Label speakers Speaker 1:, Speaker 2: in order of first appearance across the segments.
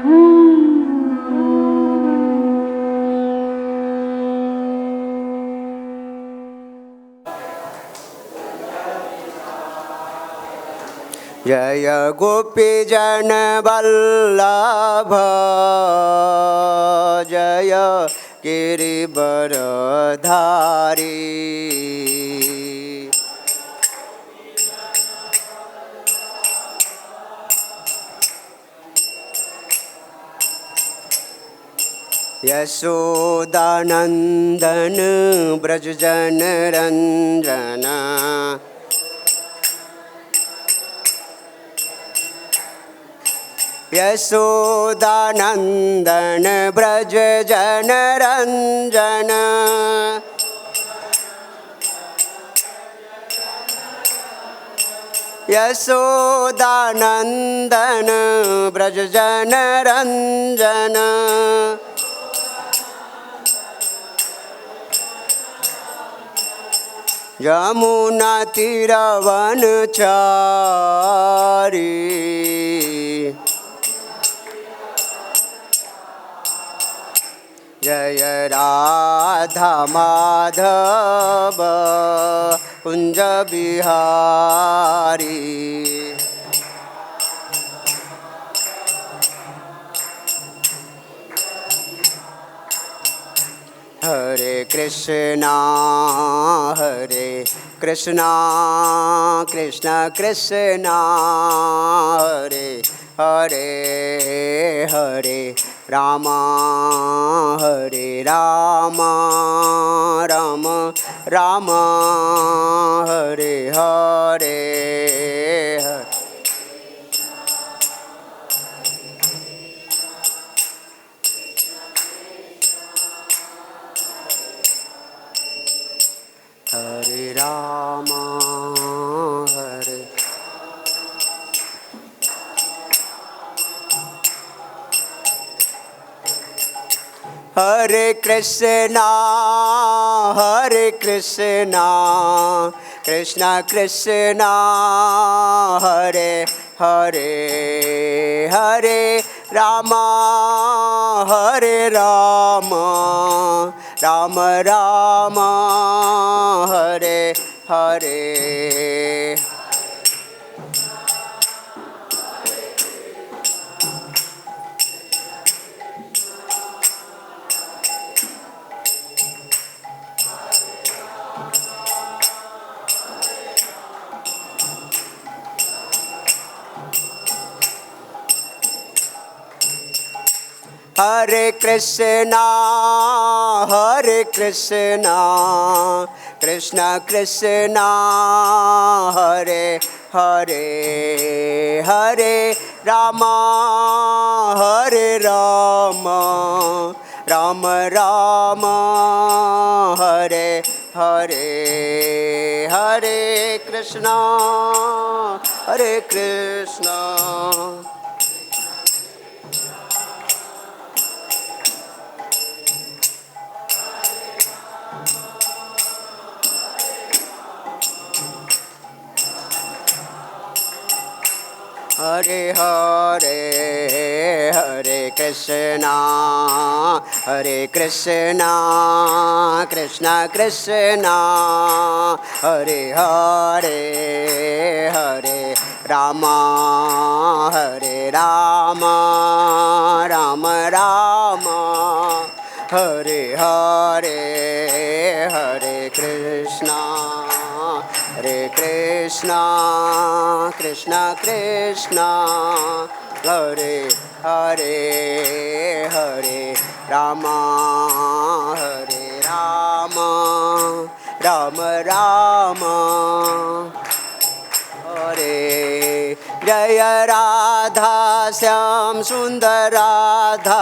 Speaker 1: जय गोपीजन वल्लभ जय गिरिवरधारी। यशोदानंदन ब्रजजन रंजन यशोदानंदन ब्रजजन रंजन यशोदानंदन ब्रजजन रंजन यमुना तीरवनचारी जय राधा माधव कुंज बिहारी। हरे कृष्णा कृष्ण कृष्णा हरे हरे हरे राम राम राम हरे हरे हरे राम हरे हरे कृष्णा कृष्ण कृष्णा हरे हरे हरे राम राम राम हरे हरे हरे कृष्णा कृष्ण कृष्णा हरे हरे हरे राम राम राम हरे हरे हरे कृष्णा हरे हरे हरे कृष्णा कृष्ण कृष्णा हरे हरे हरे राम राम राम हरे हरे हरे कृष्णा कृष्ण कृष्ण हरे हरे हरे राम राम राम हरे जय राधा श्याम सुंदर राधा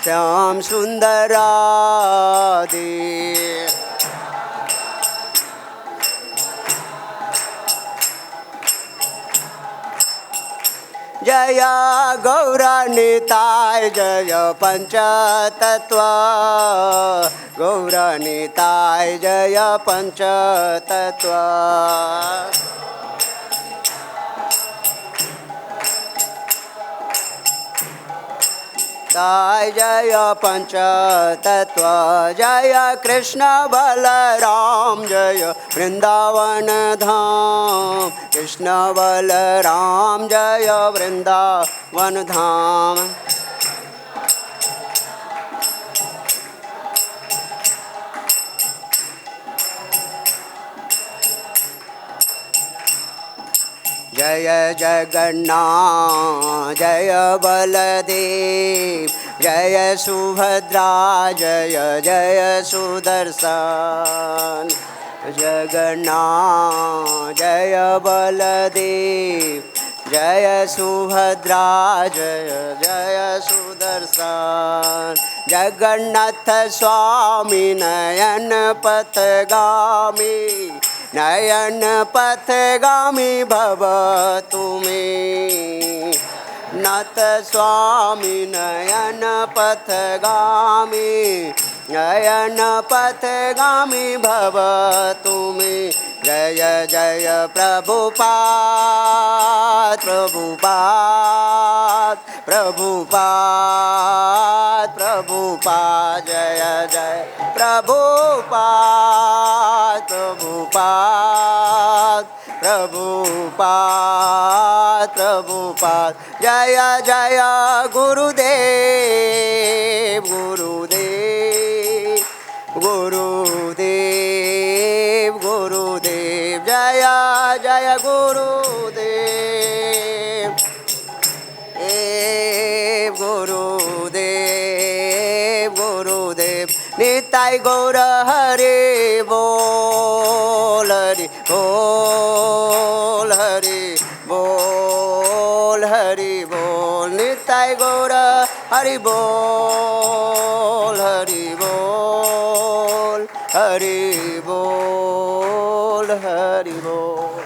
Speaker 1: श्याम सुंदर राधे जय गौरनिताय जय पंचतत्व गौरनिताय जय पंचतत्व ताय जय पंचतत्व जय कृष्ण बलराम जय वृंदावन धाम कृष्ण बलराम जय वृंदावन धाम। जय जगन्नाथ जय बलदेव जय सुभद्रा जय जय सुदर्शन। जगन्नाथ जय बलदेव जय सुभद्रा जय जय सुदर्शन। जगन्नाथ स्वामी नयन पथगामी नयन पथगामी भव तुमे। नाथ स्वामी नयन पथगामी नयन पथगामी भव तुमे। जय जय प्रभुपाद प्रभुपाद प्रभुपाद प्रभुपाद जय जय प्रभुपाद प्रभुपाद प्रभुपाद प्रभुपाद। जय जय गुरुदेव गुरुदेव गुरुदेव गुरुदेव जय जय गुरुदेव गुरुदेव गुरुदेव। निताय गौर हरि बोल हरि बोल हरि बोल हरि बोल। निताय गौर हरि बोल हरि बोल हरि बोल हरि बोल।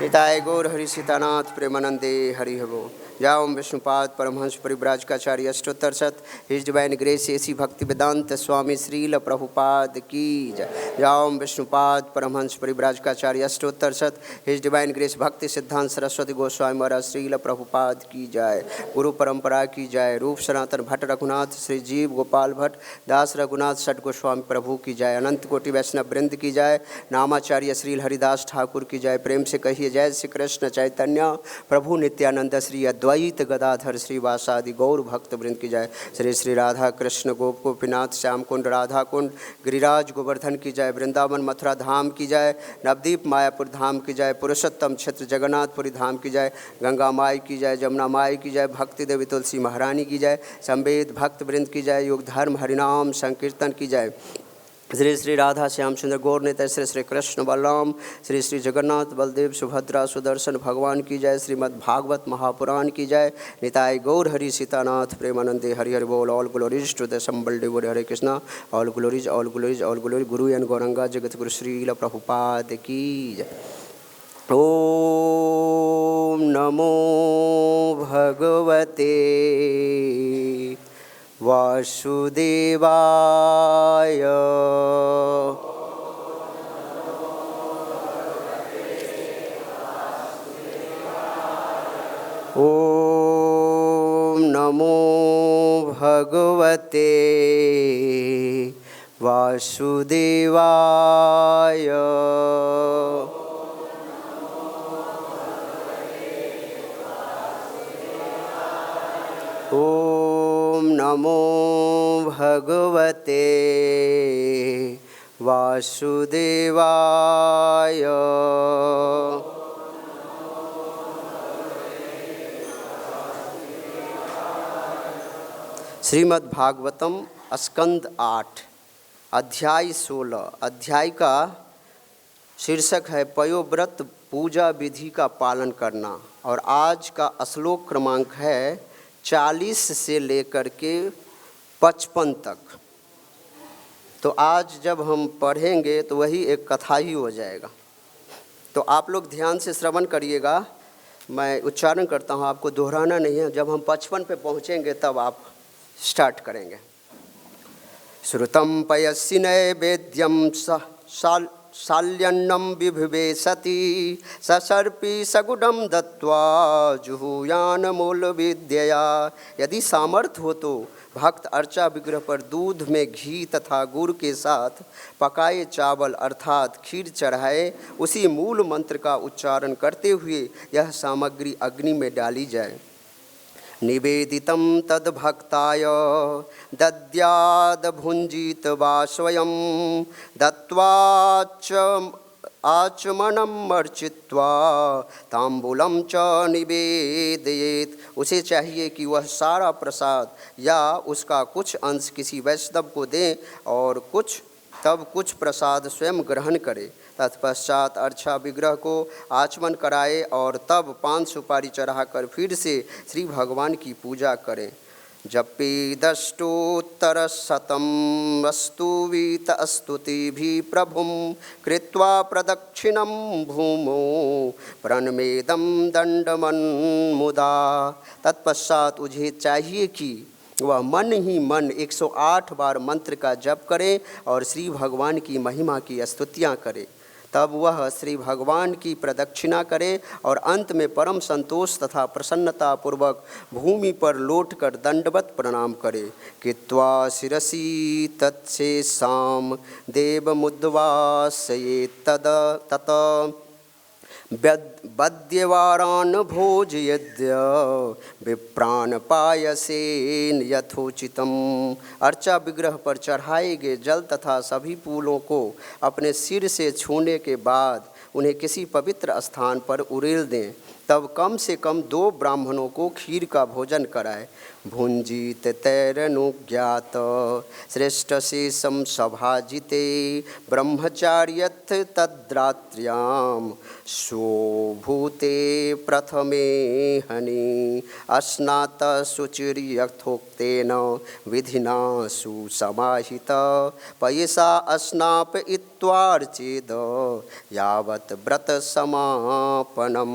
Speaker 1: निताय गौर हरि सीतानाथ प्रेमानंदे हरि बोल। जाओ विष्णुपाद परमहंस परिव्राजकाचार्य अष्टोत्तर शत हिज डिवाइन ग्रेस एसी भक्ति वेदांत स्वामी श्रील प्रभुपाद की जय। जाओ विष्णुपाद परमहंस परिव्राजकाचार्य अष्टोत्तर शत हिज डिवाइन ग्रेस भक्ति सिद्धांत सरस्वती गोस्वामी महाराज श्रील प्रभुपाद की जय। गुरु परंपरा की जय। रूप सनातन भट्ट रघुनाथ श्री जीव गोपाल भट्ट दास रघुनाथ षट गोस्वामी प्रभु की जय। अनंत कोटि वैष्णव वृंद की जय। नामाचार्य श्री हरिदास ठाकुर की जय। प्रेम से कहिए जय श्री कृष्ण चैतन्य प्रभु नित्यानंद श्री द्वैत गदाधर श्रीवासादि गौर भक्त वृंद की जय। श्री श्री राधा कृष्ण गोप गोपीनाथ श्याम कुंड राधा कुंड गिरिराज गोवर्धन की जय। वृंदावन मथुरा धाम की जय। नवदीप मायापुर धाम की जय। पुरुषोत्तम क्षेत्र जगन्नाथपुरी धाम की जय। गंगा माई की जय। जमुना माई की जय। भक्ति देवी तुलसी महारानी की जय। संवेद भक्त वृंद की जय। युग धर्म हरिनाम संकीर्तन की जय। श्री श्री राधा श्याम सुंदर गौर नित्य श्री श्री कृष्ण बलराम श्री श्री जगन्नाथ बलदेव सुभद्रा सुदर्शन भगवान की जय। श्रीमद् भागवत महापुराण की जय। निताय गौर हरि सीतानाथ प्रेमानंदे हरि हरि बोल। ऑल ग्लोरीज टू द संबल devotee Hare Krishna. All glories all glories all glories guru and Gauranga Jagat guru Srila Prabhupada की जय। ओम नमो भगवते वासुदेवाय। ओम नमो भगवते वासुदेवाय। ओम नमो भगवते वासुदेवाय। श्रीमद् भागवतम स्कंद 8 अध्याय 16। अध्याय का शीर्षक है पयोव्रत पूजा विधि का पालन करना। और आज का श्लोक क्रमांक है 40 से लेकर के 55 तक। तो आज जब हम पढ़ेंगे तो वही एक कथा ही हो जाएगा। तो आप लोग ध्यान से श्रवण करिएगा। मैं उच्चारण करता हूँ, आपको दोहराना नहीं है। जब हम 55 पे पहुँचेंगे तब आप स्टार्ट करेंगे। श्रुतं पयस्सि नैवेद्यं शाल्यन्नं विभुवे सति ससर्पी सगुडं दत्वा जुहुयान मूलविद्यया। यदि सामर्थ्य हो तो भक्त अर्चा विग्रह पर दूध में घी तथा गुड़ के साथ पकाए चावल अर्थात खीर चढ़ाए। उसी मूल मंत्र का उच्चारण करते हुए यह सामग्री अग्नि में डाली जाए। निवेदितं तद्भक्ताय दद्याद भुंजीत वा स्वयं दत्वाच आचमनम अर्चित्वा तांबूलम च निवेदयेत। उसे चाहिए कि वह सारा प्रसाद या उसका कुछ अंश किसी वैष्णव को दे और कुछ प्रसाद स्वयं ग्रहण करे। तत्पश्चात अर्चा विग्रह को आचमन कराए और तब पान सुपारी चढ़ाकर फिर से श्री भगवान की पूजा करें। जपेदष्टोत्तरशतं वस्तुवीत स्तुतिभिः प्रभुं कृत्वा प्रदक्षिणं भूमौ प्रणमेदं दंडमन्मुदा। तत्पश्चात मुझे चाहिए कि वह मन ही मन 108 बार मंत्र का जप करे और श्री भगवान की महिमा की स्तुतियाँ करे। तब वह श्री भगवान की प्रदक्षिणा करे और अंत में परम संतोष तथा प्रसन्नता पूर्वक भूमि पर लौटकर दंडवत प्रणाम करे। कृत्वा शिरसि तत्शेषां देवमुद्वासये तत वद्यवारान् भोजयद्य विप्रान पायसेन यथोचितम्। अर्चा विग्रह पर चढ़ाए गए जल तथा सभी फूलों को अपने सिर से छूने के बाद उन्हें किसी पवित्र स्थान पर उड़ेल दें। तब कम से कम 2 ब्राह्मणों को खीर का भोजन कराए। भुंजीत तैरनुज्ञात श्रेष्ठ शेषम सभाजिते ब्रह्मचार्यथ तद्रात्र्याम शोभूते प्रथमे हनि अस्नात शुचिर्यथोक्तेन विधिना सुसमाहित पयसा अस्नाप इत्वार्चेद यावत व्रत समापनम।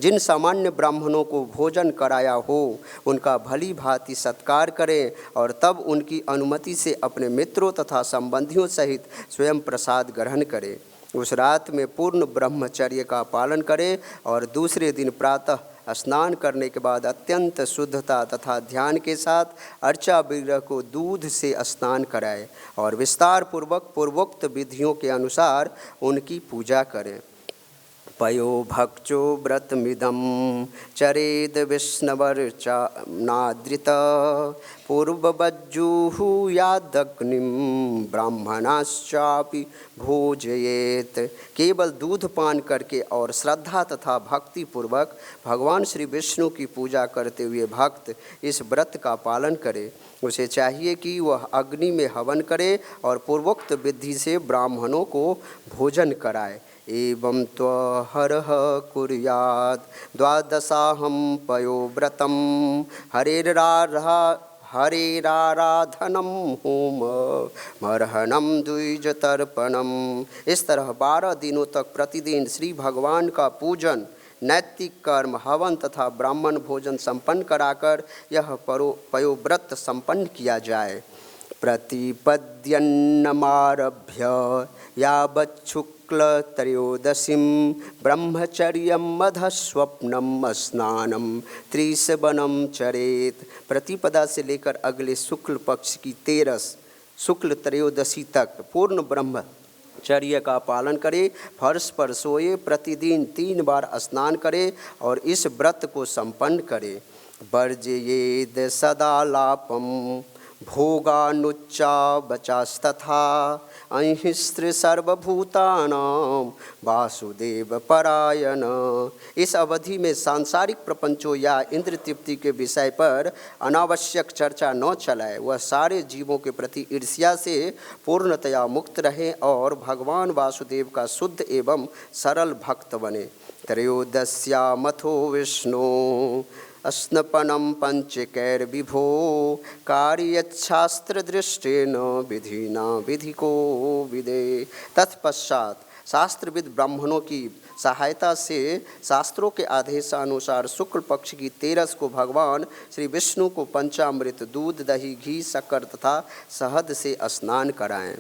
Speaker 1: जिन सामान्य ब्राह्मणों को भोजन कराया हो उनका भली भांति सत्कार करें और तब उनकी अनुमति से अपने मित्रों तथा संबंधियों सहित स्वयं प्रसाद ग्रहण करें। उस रात में पूर्ण ब्रह्मचर्य का पालन करें और दूसरे दिन प्रातः स्नान करने के बाद अत्यंत शुद्धता तथा ध्यान के साथ अर्चा विग्रह को दूध से स्नान कराएं और विस्तार पूर्वक पूर्वोक्त विधियों के अनुसार उनकी पूजा करें। पयो भक्षो व्रतमिदं चरेद विष्णवर्चनादृत पूर्ववज्जुहुयादग्निं ब्राह्मणाश्चापि भोजयेत। केवल दूध पान करके और श्रद्धा तथा भक्ति पूर्वक भगवान श्री विष्णु की पूजा करते हुए भक्त इस व्रत का पालन करे। उसे चाहिए कि वह अग्नि में हवन करे और पूर्वोक्त विधि से ब्राह्मणों को भोजन कराए। एवं त्वहरः कुर्यात् द्वादशाहं पयोव्रतं हरेराराधनं होम मर्हणं द्विजतर्पणम्। इस तरह 12 दिनों तक प्रतिदिन श्री भगवान का पूजन, नैतिक कर्म, हवन तथा ब्राह्मण भोजन संपन्न कराकर यह पयोव्रत संपन्न किया जाए। प्रतिपद्यन्नमारभ्य यावच्छुक्लत्रयोदशीं ब्रह्मचर्यं मधस्वप्नं स्नानं त्रिशवनं चरेत। प्रतिपदा से लेकर अगले शुक्ल पक्ष की 13 शुक्ल त्रयोदशी तक पूर्ण ब्रह्मचर्य का पालन करे, फर्श पर सोए, प्रतिदिन 3 बार स्नान करे और इस व्रत को संपन्न करे। वर्जयेद सदालापम भोगानुच्चावचास्तथा अहिस्त्र सर्वभूतानां वासुदेव परायण। इस अवधि में सांसारिक प्रपंचों या इंद्र तृप्ति के विषय पर अनावश्यक चर्चा न चलाए। वह सारे जीवों के प्रति ईर्ष्या से पूर्णतया मुक्त रहे और भगवान वासुदेव का शुद्ध एवं सरल भक्त बने। त्रयोदश्यामथो विष्णु अस्नपनं पंचकैर्विभो कार्यच्छास्त्रदृष्टेन विधिना विधिको विदे। तत्पश्चात शास्त्रविद ब्राह्मणों की सहायता से शास्त्रों के आदेशानुसार शुक्ल पक्ष की 13 को भगवान श्री विष्णु को पंचामृत, दूध, दही, घी, शक्कर तथा शहद से स्नान कराएं।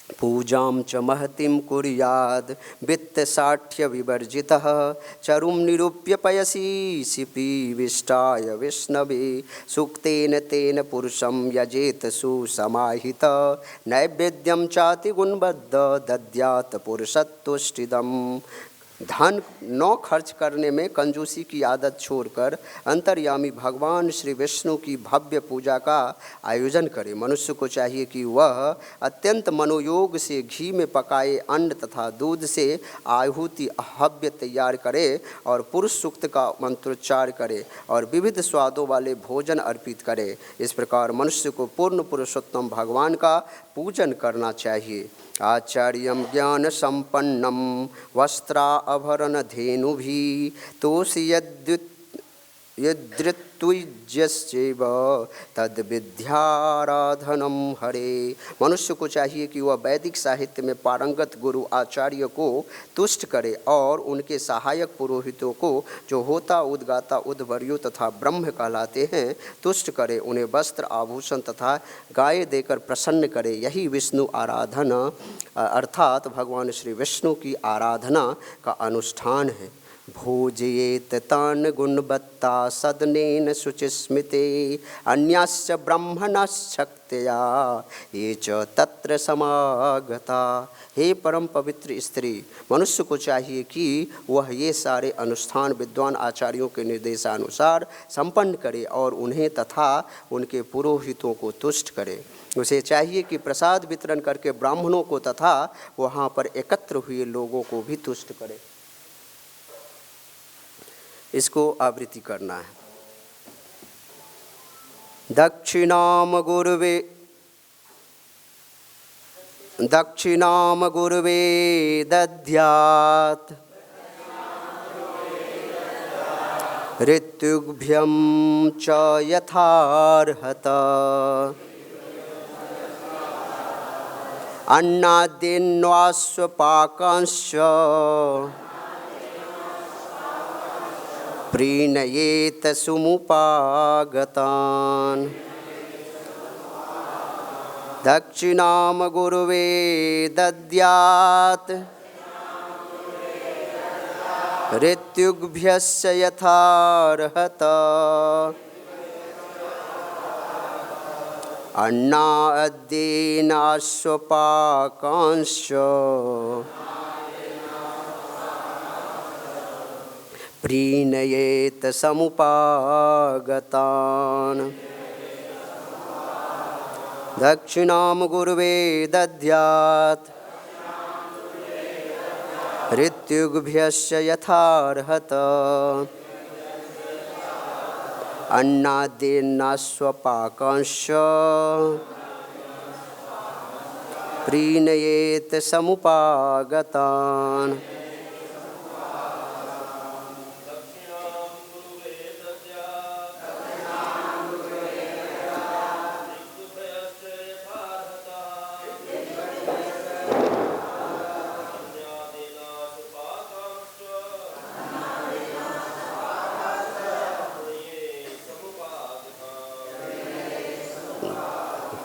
Speaker 1: पूजां च महतिं कुर्याद् वित्तसाठ्य विवर्जितः चरुं निरूप्य पयसि शिपीविष्टाय विष्णवे सूक्तेन तेन पुरुषं यजेत सुसमाहित नैवेद्यं चाति गुणबद्ध दद्यात् पुरुषत्वष्टिदम्। धन न खर्च करने में कंजूसी की आदत छोड़कर अंतर्यामी भगवान श्री विष्णु की भव्य पूजा का आयोजन करे। मनुष्य को चाहिए कि वह अत्यंत मनोयोग से घी में पकाए अन्न तथा दूध से आहुति हव्य तैयार करे और पुरुष सूक्त का मंत्रोच्चार करे और विविध स्वादों वाले भोजन अर्पित करे। इस प्रकार मनुष्य को पूर्ण पुरुषोत्तम भगवान का पूजन करना चाहिए। आचार्यं ज्ञान संपन्नं वस्त्राभरणधेनुभिः तोषयद्युज्यश्चैव तद्विद्याराधनं हरे। मनुष्य को चाहिए कि वह वैदिक साहित्य में पारंगत गुरु आचार्य को तुष्ट करे और उनके सहायक पुरोहितों को, जो होता उद्गाता उद्वर्यु तथा ब्रह्म कहलाते हैं, तुष्ट करे, उन्हें वस्त्र आभूषण तथा गाय देकर प्रसन्न करे। यही विष्णु आराधना अर्थात भगवान श्री विष्णु की आराधना का अनुष्ठान है। भोजयेत तान् गुणवत्ता सदनेन शुचिस्मिते अन्याश्च ब्रह्मणश्चक्त्या ये च तत्र समागता। हे परम पवित्र स्त्री, मनुष्य को चाहिए कि वह ये सारे अनुष्ठान विद्वान आचार्यों के निर्देशानुसार संपन्न करे और उन्हें तथा उनके पुरोहितों को तुष्ट करे। उसे चाहिए कि प्रसाद वितरण करके ब्राह्मणों को तथा वहाँ पर एकत्र हुए लोगों को भी तुष्ट करे। इसको आवृत्ति करना है। दक्षिणाम गुरुवे दद्यात् ऋतुभ्यं च यथार्हत अन्नाद्यन्वास्वपाकांश्च प्रीणयेत सुमुपागतान्। दक्षिणाम गुरुवे दद्यात् ऋत्युभ्यश्च यथार्हत अन्नाद्येनाश्वपाकांश्च प्रीणयेत समुपागतान्। दक्षिणां गुरुवे दद्यात् ऋत्युभ्यश्च यथार्हत अन्नाद्येनाश्वपाकांश्च प्रीणयेत समुपागतान्।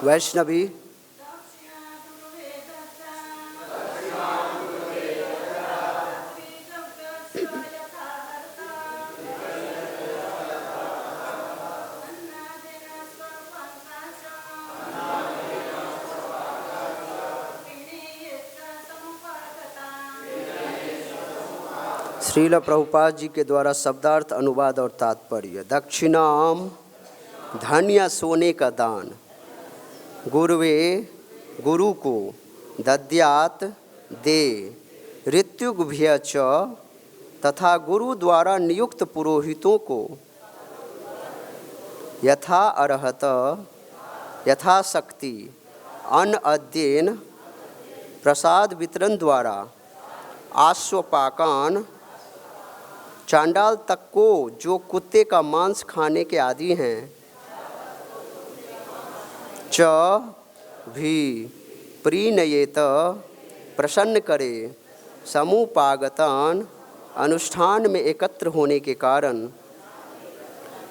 Speaker 1: वैष्णवी श्रील प्रभुपाद जी के द्वारा शब्दार्थ अनुवाद और तात्पर्य। दक्षिणाम धन या सोने का दान, गुरुवे गुरु को, दद्यात दे, ऋत्युभ्य च तथा गुरु द्वारा नियुक्त पुरोहितों को, यथा अर्हत यथाशक्ति अन्न अध्ययन प्रसाद वितरण द्वारा, आश्वपाकान चांडाल तक को जो कुत्ते का मांस खाने के आदि हैं, च भी प्रीणयेत प्रसन्न करे, समुपागतान अनुष्ठान में एकत्र होने के कारण,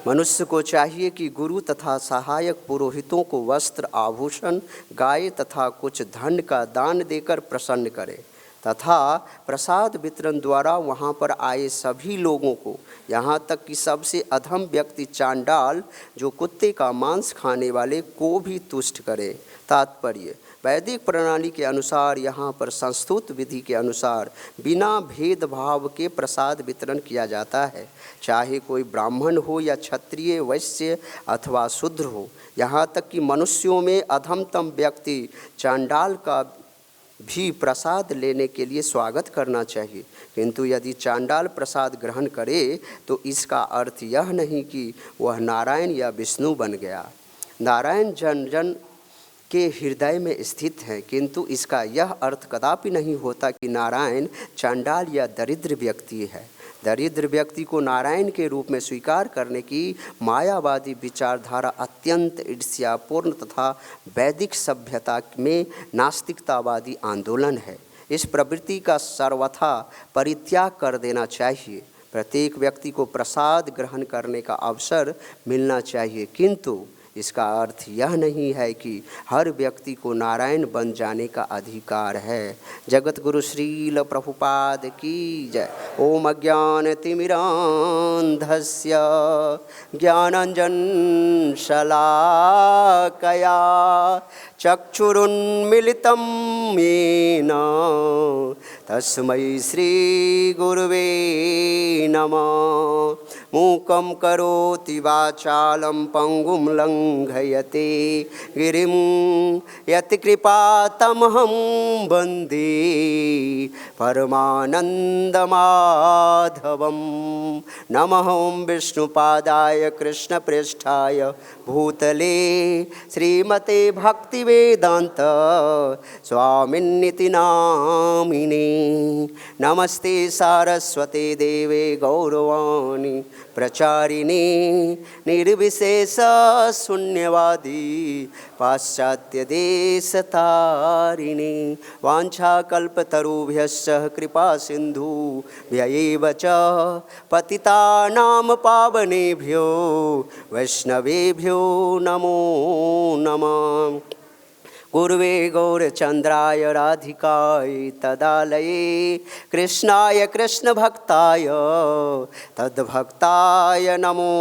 Speaker 1: मनुष्य को चाहिए कि गुरु तथा सहायक पुरोहितों को वस्त्र आभूषण गाय तथा कुछ धन का दान देकर प्रसन्न करे तथा प्रसाद वितरण द्वारा वहाँ पर आए सभी लोगों को, यहाँ तक कि सबसे अधम व्यक्ति चांडाल जो कुत्ते का मांस खाने वाले को भी तुष्ट करे। तात्पर्य, वैदिक प्रणाली के अनुसार यहाँ पर संस्तुत विधि के अनुसार बिना भेदभाव के प्रसाद वितरण किया जाता है, चाहे कोई ब्राह्मण हो या क्षत्रिय, वैश्य अथवा शूद्र हो। यहाँ तक कि मनुष्यों में अधमतम व्यक्ति चांडाल का भी प्रसाद लेने के लिए स्वागत करना चाहिए। किंतु यदि चांडाल प्रसाद ग्रहण करे तो इसका अर्थ यह नहीं कि वह नारायण या विष्णु बन गया। नारायण जन जन के हृदय में स्थित है, किंतु इसका यह अर्थ कदापि नहीं होता कि नारायण चांडाल या दरिद्र व्यक्ति है। दरिद्र व्यक्ति को नारायण के रूप में स्वीकार करने की मायावादी विचारधारा अत्यंत ईर्ष्यापूर्ण तथा वैदिक सभ्यता में नास्तिकतावादी आंदोलन है। इस प्रवृत्ति का सर्वथा परित्याग कर देना चाहिए। प्रत्येक व्यक्ति को प्रसाद ग्रहण करने का अवसर मिलना चाहिए, किंतु इसका अर्थ यह नहीं है कि हर व्यक्ति को नारायण बन जाने का अधिकार है। जगत गुरु श्रील प्रभुपाद की जय। ओम अज्ञानतिमिरान्धस्य ज्ञानाञ्जन शलाकया चक्षुरुन्मिलितं येन तस्मै श्रीगुरुवे नमः। मूकं करोति वाचालं पंगुं लंघयते गिरिं यत्कृपातमहं वन्दे परमानन्दमाधवं। नमः ओं विष्णुपादाय कृष्णप्रेष्ठाय भूतले श्रीमते भक्तिवेदान्त स्वामिन्निति नामिने। नमस्ते सारस्वते देवे गौरवाणी प्रचारिणे निर्विशेष शून्यवादी पाश्चात्य देश तारिणे। वाञ्छाकल्पतरुभ्यश्च कृपा सिन्धुभ्यैव च पतितानां पावनेभ्यो वैष्णवेभ्यो नमो नमः। गुरुवे गौरचन्द्राय राधिकाय तदालये कृष्णाय कृष्णभक्ताय तद्भक्ताय नमो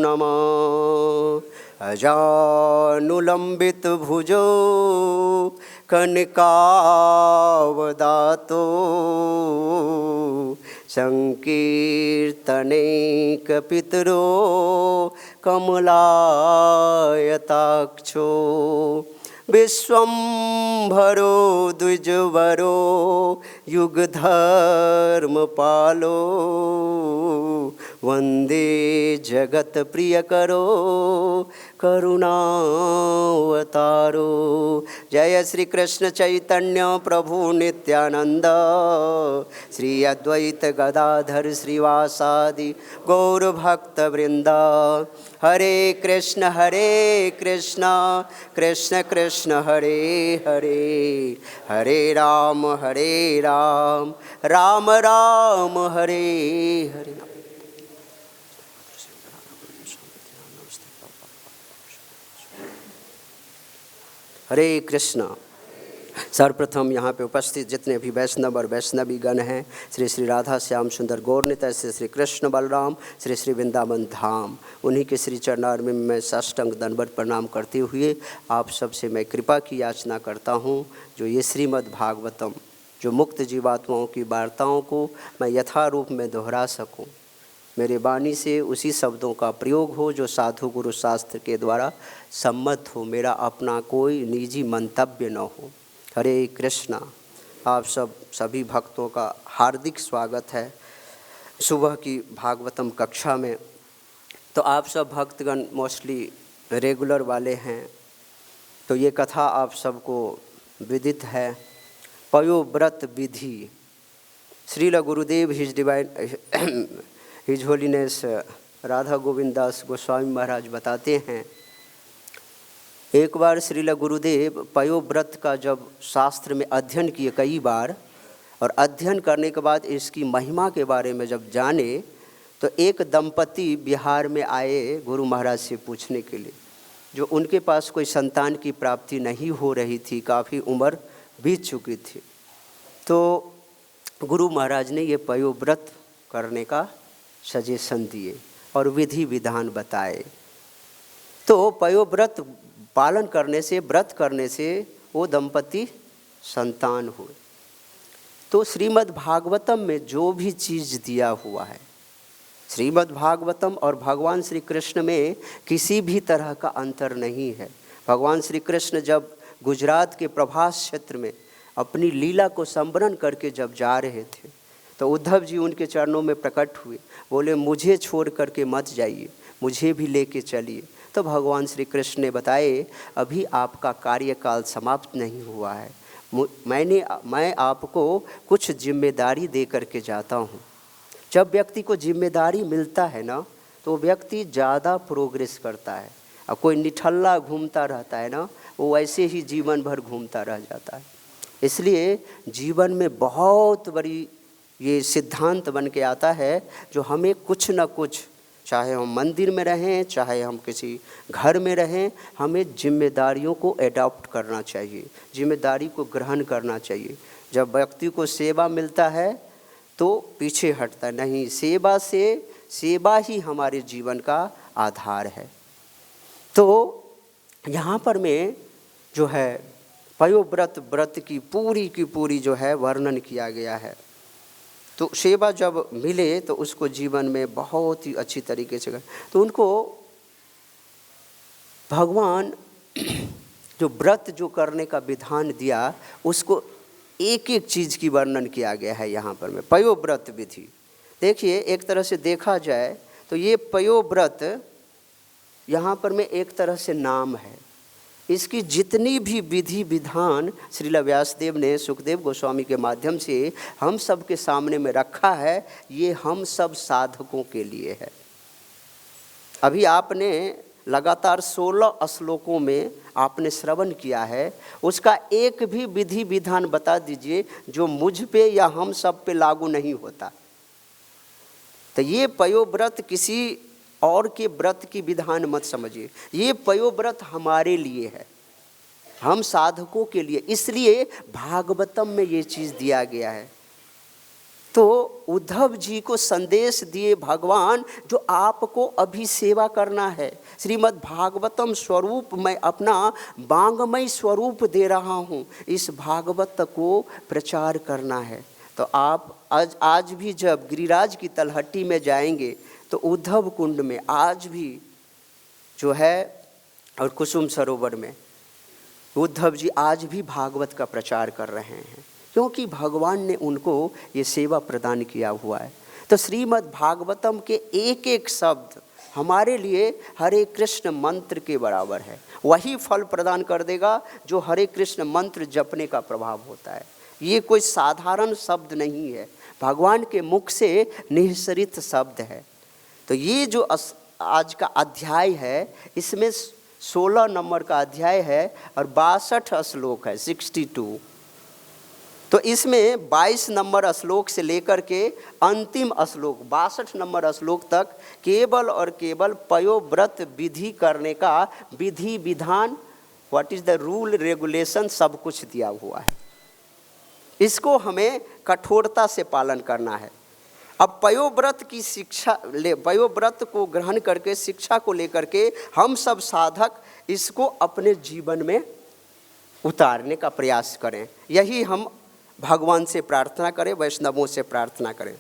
Speaker 1: नमः। अजानुलम्बित भुजो कनकावदातो संकीर्तनैकपितरो कमलायताक्षो विश्वम्भरो द्विजवरो युगधर्मपालो वन्दे जगत्प्रियकरो करुणावतारो। जय श्री कृष्ण चैतन्य प्रभु नित्यानंद श्री अद्वैत गदाधर श्रीवासादि गौरभक्तवृंद। हरे कृष्ण कृष्ण कृष्ण हरे हरे, हरे राम राम राम हरे हरे। हरे कृष्ण। सर्वप्रथम यहाँ पे उपस्थित जितने भी वैष्णव और वैष्णवी गण हैं, श्री श्री राधा श्याम सुंदर गौरनिताय से श्री कृष्ण बलराम श्री श्री वृंदावन धाम, उन्हीं के श्री चरणार में मैं साष्टांग दंडवत प्रणाम करते हुए आप सबसे मैं कृपा की याचना करता हूँ, जो ये श्रीमद् भागवतम जो मुक्त जीवात्माओं की वार्ताओं को मैं यथारूप में दोहरा सकूँ। मेरे वाणी से उसी शब्दों का प्रयोग हो जो साधु गुरु शास्त्र के द्वारा सम्मत हो, मेरा अपना कोई निजी मंतव्य न हो। हरे कृष्णा। आप सभी भक्तों का हार्दिक स्वागत है सुबह की भागवतम कक्षा में। तो आप सब भक्तगण मोस्टली रेगुलर वाले हैं, तो ये कथा आप सबको विदित है। पयोव्रत विधि। श्रील गुरुदेव हिज होलीनेस राधा गोविंद दास गोस्वामी महाराज बताते हैं, एक बार श्रील गुरुदेव पयोव्रत का जब शास्त्र में अध्ययन किए कई बार, और अध्ययन करने के बाद इसकी महिमा के बारे में जब जाने, तो एक दंपति बिहार में आए गुरु महाराज से पूछने के लिए, जो उनके पास कोई संतान की प्राप्ति नहीं हो रही थी, काफ़ी उम्र बीत चुकी थी। तो गुरु महाराज ने ये पयोव्रत करने का सजेशन दिए और विधि विधान बताए। तो पयोव्रत पालन करने से, व्रत करने से वो दंपति संतान हुए। तो श्रीमद् भागवतम में जो भी चीज़ दिया हुआ है, श्रीमद् भागवतम और भगवान श्री कृष्ण में किसी भी तरह का अंतर नहीं है। भगवान श्री कृष्ण जब गुजरात के प्रभास क्षेत्र में अपनी लीला को संवरण करके जब जा रहे थे, तो उद्धव जी उनके चरणों में प्रकट हुए, बोले मुझे छोड़ करके मत जाइए, मुझे भी लेके चलिए। तो भगवान श्री कृष्ण ने बताए, अभी आपका कार्यकाल समाप्त नहीं हुआ है, मैं आपको कुछ जिम्मेदारी दे करके जाता हूँ। जब व्यक्ति को जिम्मेदारी मिलता है ना, तो व्यक्ति ज़्यादा प्रोग्रेस करता है। और कोई निठल्ला घूमता रहता है ना, वो वैसे ही जीवन भर घूमता रह जाता है। इसलिए जीवन में बहुत बड़ी ये सिद्धांत बन के आता है, जो हमें कुछ न कुछ, चाहे हम मंदिर में रहें, चाहे हम किसी घर में रहें, हमें जिम्मेदारियों को एडॉप्ट करना चाहिए, जिम्मेदारी को ग्रहण करना चाहिए। जब व्यक्ति को सेवा मिलता है तो पीछे हटता नहीं, सेवा ही हमारे जीवन का आधार है। तो यहाँ पर में जो है पयोव्रत की पूरी जो है वर्णन किया गया है। तो सेवा जब मिले तो उसको जीवन में बहुत ही अच्छी तरीके से तो उनको भगवान जो व्रत जो करने का विधान दिया, उसको एक एक चीज़ की वर्णन किया गया है यहाँ पर में। पयोव्रत विधि, देखिए एक तरह से देखा जाए तो ये पयोव्रत यहाँ पर में एक तरह से नाम है। इसकी जितनी भी विधि विधान श्रील व्यासदेव ने सुखदेव गोस्वामी के माध्यम से हम सब के सामने में रखा है, ये हम सब साधकों के लिए है। अभी आपने लगातार 16 श्लोकों में आपने श्रवण किया है, उसका एक भी विधि विधान बता दीजिए जो मुझ पे या हम सब पे लागू नहीं होता। तो ये पयोव्रत किसी और के व्रत की विधान मत समझिए, ये पयोव्रत हमारे लिए है, हम साधकों के लिए। इसलिए भागवतम में ये चीज़ दिया गया है। तो उद्धव जी को संदेश दिए भगवान, जो आपको अभी सेवा करना है। श्रीमद् भागवतम स्वरूप मैं अपना वांगमय स्वरूप दे रहा हूँ, इस भागवत को प्रचार करना है। तो आप आज भी जब गिरिराज की तलहटी में जाएंगे तो उद्धव कुंड में आज भी जो है और कुसुम सरोवर में उद्धव जी आज भी भागवत का प्रचार कर रहे हैं, क्योंकि भगवान ने उनको ये सेवा प्रदान किया हुआ है। तो श्रीमद् भागवतम के एक एक शब्द हमारे लिए हरे कृष्ण मंत्र के बराबर है। वही फल प्रदान कर देगा जो हरे कृष्ण मंत्र जपने का प्रभाव होता है। ये कोई साधारण शब्द नहीं है, भगवान के मुख से निःसरित शब्द है। तो ये जो आज का अध्याय है, इसमें 16 नंबर का अध्याय है और 62 श्लोक है, 62। तो इसमें 22 नंबर श्लोक से लेकर के अंतिम श्लोक 62 नंबर श्लोक तक केवल और केवल पयोव्रत विधि करने का विधि विधान, what is the rule regulation, सब कुछ दिया हुआ है। इसको हमें कठोरता से पालन करना है। अब पयोव्रत की शिक्षा पयोव्रत को ग्रहण करके, शिक्षा को लेकर के हम सब साधक इसको अपने जीवन में उतारने का प्रयास करें। यही हम भगवान से प्रार्थना करें, वैष्णवों से प्रार्थना करें।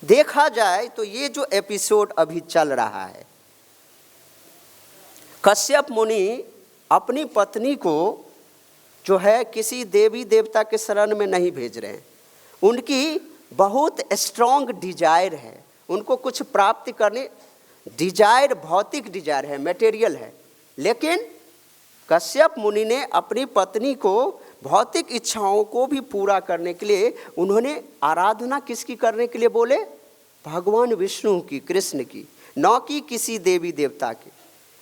Speaker 1: देखा जाए तो ये जो एपिसोड अभी चल रहा है, कश्यप मुनि अपनी पत्नी को जो है किसी देवी देवता के शरण में नहीं भेज रहे हैं। उनकी बहुत स्ट्रॉन्ग डिजायर है, उनको कुछ प्राप्त करने, डिजायर भौतिक डिजायर है, मटेरियल है। लेकिन कश्यप मुनि ने अपनी पत्नी को भौतिक इच्छाओं को भी पूरा करने के लिए उन्होंने आराधना किसकी करने के लिए बोले? भगवान विष्णु की, कृष्ण की, न कि किसी देवी देवता की।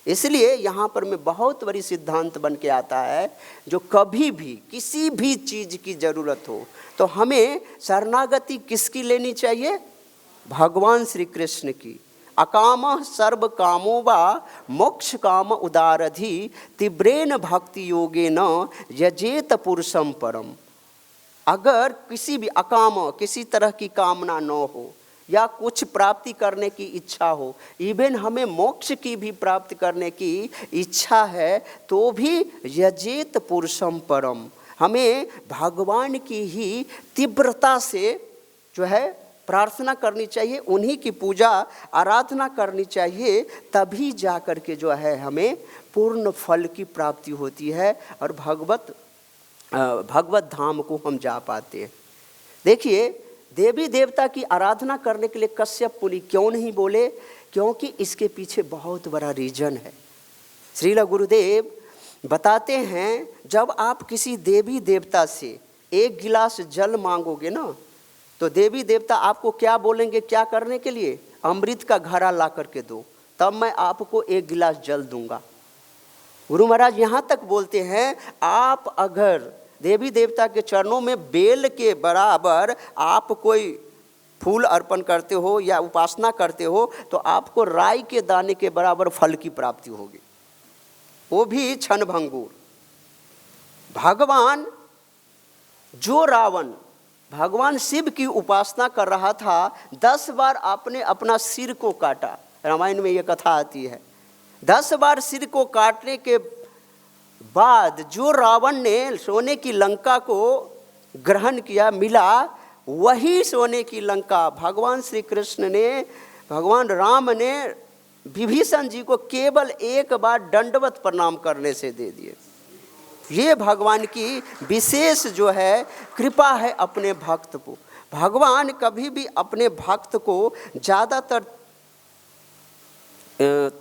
Speaker 1: इसलिए यहाँ पर में बहुत बड़ी सिद्धांत बन के आता है, जो कभी भी किसी भी चीज़ की ज़रूरत हो तो हमें शरणागति किसकी लेनी चाहिए? भगवान श्री कृष्ण की। अकाम सर्व कामो वा मोक्ष काम उदारधि तीव्रेन भक्ति योगे न यजेत पुरुषम परम। अगर किसी भी अकाम, किसी तरह की कामना न हो या कुछ प्राप्ति करने की इच्छा हो, इवन हमें मोक्ष की भी प्राप्ति करने की इच्छा है, तो भी यजेत पुरुषम परम, हमें भगवान की ही तीव्रता से जो है प्रार्थना करनी चाहिए, उन्हीं की पूजा आराधना करनी चाहिए, तभी जा कर के जो है हमें पूर्ण फल की प्राप्ति होती है और भगवत धाम को हम जा पाते हैं। देखिए, देवी देवता की आराधना करने के लिए कश्यप मुनि क्यों नहीं बोले? क्योंकि इसके पीछे बहुत बड़ा रीजन है। श्रील गुरुदेव बताते हैं, जब आप किसी देवी देवता से एक गिलास जल मांगोगे ना, तो देवी देवता आपको क्या बोलेंगे? क्या करने के लिए? अमृत का घड़ा ला करके दो, तब मैं आपको एक गिलास जल दूंगा। गुरु महाराज यहाँ तक बोलते हैं, आप अगर देवी देवता के चरणों में बेल के बराबर आप कोई फूल अर्पण करते हो या उपासना करते हो, तो आपको राई के दाने के बराबर फल की प्राप्ति होगी, वो भी क्षणभंगुर। भगवान शिव की उपासना कर रहा था, 10 बार आपने अपना सिर को काटा। रामायण में ये कथा आती है। 10 बार सिर को काटने के बाद जो रावण ने सोने की लंका को ग्रहण किया, मिला, वही सोने की लंका भगवान श्री कृष्ण ने, भगवान राम ने विभीषण जी को केवल एक बार दंडवत प्रणाम करने से दे दिए। ये भगवान की विशेष जो है कृपा है अपने भक्त को। भगवान कभी भी अपने भक्त को ज़्यादातर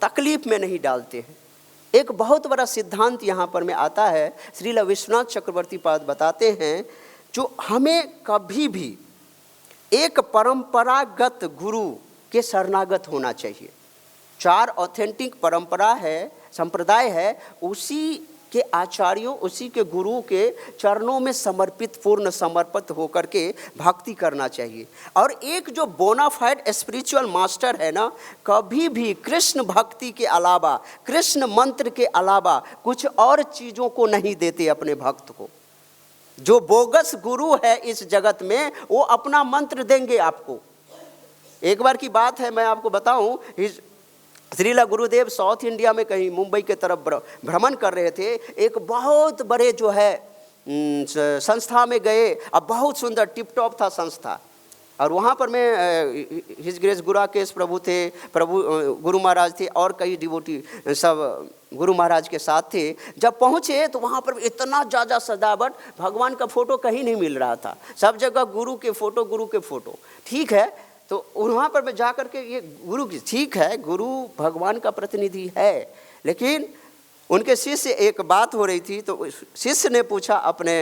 Speaker 1: तकलीफ में नहीं डालते हैं। एक बहुत बड़ा सिद्धांत यहाँ पर में आता है, श्रील विश्वनाथ चक्रवर्ती पाद बताते हैं, जो हमें कभी भी एक परंपरागत गुरु के शरणागत होना चाहिए। 4 ऑथेंटिक परंपरा है, संप्रदाय है, उसी के आचार्यों, उसी के गुरु के चरणों में समर्पित, पूर्ण समर्पित होकर के भक्ति करना चाहिए। और एक जो बोनाफाइड स्पिरिचुअल मास्टर है ना, कभी भी कृष्ण भक्ति के अलावा, कृष्ण मंत्र के अलावा कुछ और चीज़ों को नहीं देते अपने भक्त को। जो बोगस गुरु है इस जगत में, वो अपना मंत्र देंगे आपको। एक बार की बात है, मैं आपको बताऊं, श्रीला गुरुदेव साउथ इंडिया में कहीं मुंबई के तरफ भ्रमण कर रहे थे। एक बहुत बड़े जो है संस्था में गए, अब बहुत सुंदर टिप टॉप था संस्था, और वहाँ पर मैं हिज ग्रेस गुराकेश प्रभु थे, गुरु महाराज थे, और कई डिवोटी सब गुरु महाराज के साथ थे। जब पहुँचे तो वहाँ पर इतना ज़्यादा सजावट, भगवान का फोटो कहीं नहीं मिल रहा था, सब जगह गुरु के फोटो। ठीक है, तो वहाँ पर मैं जा कर के ये गुरु की, ठीक है, गुरु भगवान का प्रतिनिधि है, लेकिन उनके शिष्य से एक बात हो रही थी। तो शिष्य ने पूछा अपने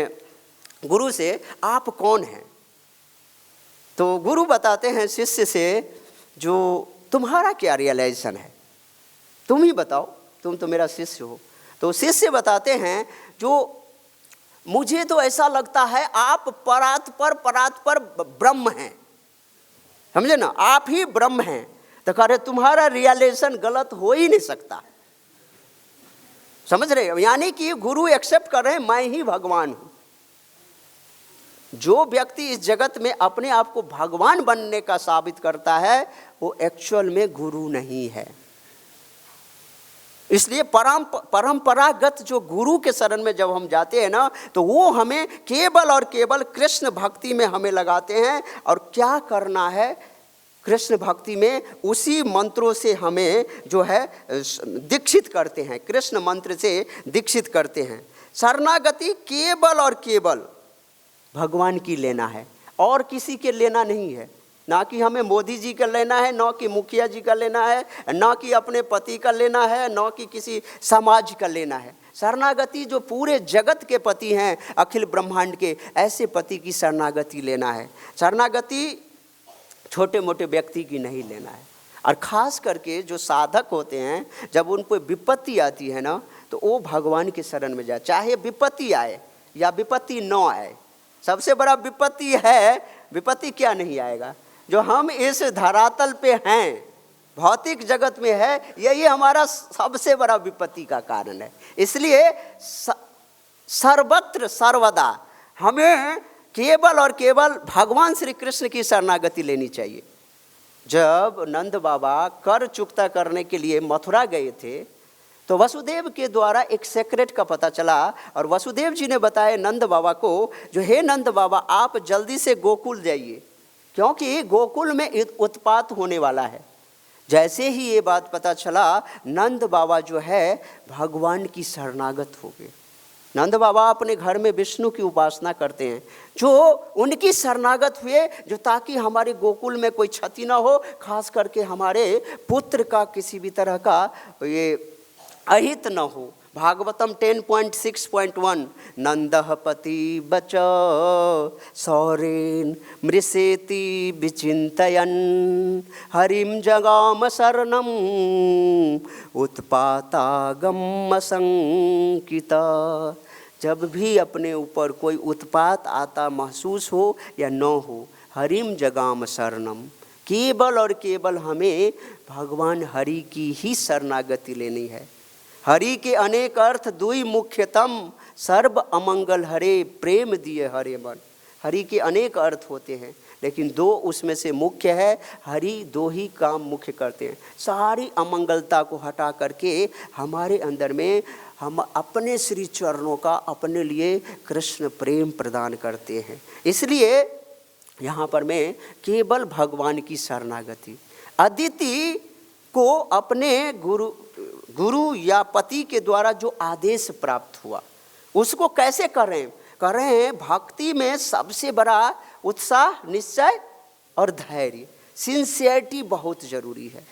Speaker 1: गुरु से, आप कौन हैं? तो गुरु बताते हैं शिष्य से, जो तुम्हारा क्या रियलाइजेशन है, तुम ही बताओ, तुम तो मेरा शिष्य हो। तो शिष्य बताते हैं, जो मुझे तो ऐसा लगता है आप परात्पर ब्रह्म हैं, समझे ना, आप ही ब्रह्म हैं। तो कह रहे तुम्हारा रियलाइजेशन गलत हो ही नहीं सकता, समझ रहे हो? यानी कि गुरु एक्सेप्ट कर रहे हैं, मैं ही भगवान हूं। जो व्यक्ति इस जगत में अपने आप को भगवान बनने का साबित करता है, वो एक्चुअल में गुरु नहीं है। इसलिए परंपरागत जो गुरु के शरण में जब हम जाते हैं ना, तो वो हमें केवल और केवल कृष्ण भक्ति में हमें लगाते हैं। और क्या करना है कृष्ण भक्ति में, उसी मंत्रों से हमें जो है दीक्षित करते हैं, कृष्ण मंत्र से दीक्षित करते हैं। शरणागति केवल और केवल भगवान की लेना है, और किसी के लेना नहीं है। ना कि हमें मोदी जी का लेना है, ना कि मुखिया जी का लेना है, ना कि अपने पति का लेना है, ना कि किसी समाज का लेना है। शरणागति जो पूरे जगत के पति हैं, अखिल ब्रह्मांड के, ऐसे पति की शरणागति लेना है। शरणागति छोटे मोटे व्यक्ति की नहीं लेना है। और ख़ास करके जो साधक होते हैं, जब उन पर विपत्ति आती है ना, तो वो भगवान के शरण में जाए, चाहे विपत्ति आए या विपत्ति न आए। सबसे बड़ा विपत्ति है, विपत्ति क्या नहीं आएगा, जो हम इस धरातल पे हैं, भौतिक जगत में है, यही हमारा सबसे बड़ा विपत्ति का कारण है। इसलिए सर्वत्र सर्वदा हमें केवल और केवल भगवान श्री कृष्ण की शरणागति लेनी चाहिए। जब नंद बाबा कर चुकता करने के लिए मथुरा गए थे तो वसुदेव के द्वारा एक सेक्रेट का पता चला, और वसुदेव जी ने बताया नंद बाबा को, जो हे नंद बाबा आप जल्दी से गोकुल जाइए, क्योंकि गोकुल में उत्पात होने वाला है। जैसे ही ये बात पता चला, नंद बाबा जो है भगवान की शरणागत हो गए। नंद बाबा अपने घर में विष्णु की उपासना करते हैं, जो उनकी शरणागत हुए, जो ताकि हमारे गोकुल में कोई क्षति ना हो, खास करके हमारे पुत्र का किसी भी तरह का ये अहित न हो। भागवतम 10.6.1 नंदः पति बच सौरेन मृषेति विचिन्तयन् हरिम जगाम शरणम उत्पातागम संकिता। जब भी अपने ऊपर कोई उत्पात आता महसूस हो या न हो, हरिम जगाम शरणम, केवल और केवल हमें भगवान हरि की ही शरणागति लेनी है। हरि के अनेक अर्थ दुई मुख्यतम, सर्व अमंगल हरे प्रेम दिए हरे मन। हरि के अनेक अर्थ होते हैं, लेकिन दो उसमें से मुख्य है। हरि दो ही काम मुख्य करते हैं, सारी अमंगलता को हटा करके हमारे अंदर में हम अपने श्री चरणों का अपने लिए कृष्ण प्रेम प्रदान करते हैं। इसलिए यहाँ पर मैं केवल भगवान की शरणागति, अदिति को अपने गुरु या पति के द्वारा जो आदेश प्राप्त हुआ उसको कैसे कर रहे हैं? भक्ति में सबसे बड़ा उत्साह, निश्चय और धैर्य, सिंसियरिटी बहुत जरूरी है।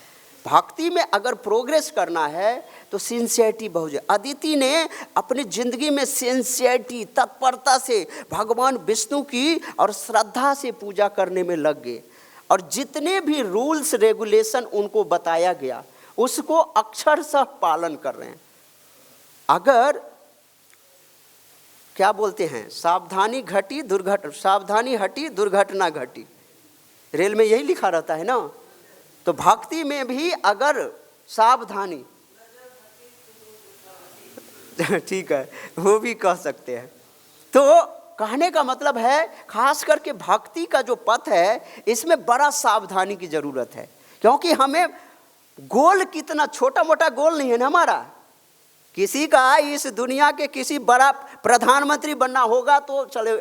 Speaker 1: भक्ति में अगर प्रोग्रेस करना है तो सिंसियरिटी बहुत जरूरी। अदिति ने अपनी जिंदगी में सिंसियरिटी, तत्परता से भगवान विष्णु की और श्रद्धा से पूजा करने में लग गए, और जितने भी रूल्स रेगुलेशन उनको बताया गया उसको अक्षरशः पालन कर रहे हैं। अगर क्या बोलते हैं, सावधानी हटी दुर्घटना घटी, रेल में यही लिखा रहता है ना। तो भक्ति में भी अगर सावधानी ठीक है, वो भी कह सकते हैं। तो कहने का मतलब है, खास करके भक्ति का जो पथ है इसमें बड़ा सावधानी की जरूरत है, क्योंकि हमें गोल कितना छोटा मोटा गोल नहीं है ना हमारा। किसी का इस दुनिया के किसी बड़ा प्रधानमंत्री बनना होगा तो चले,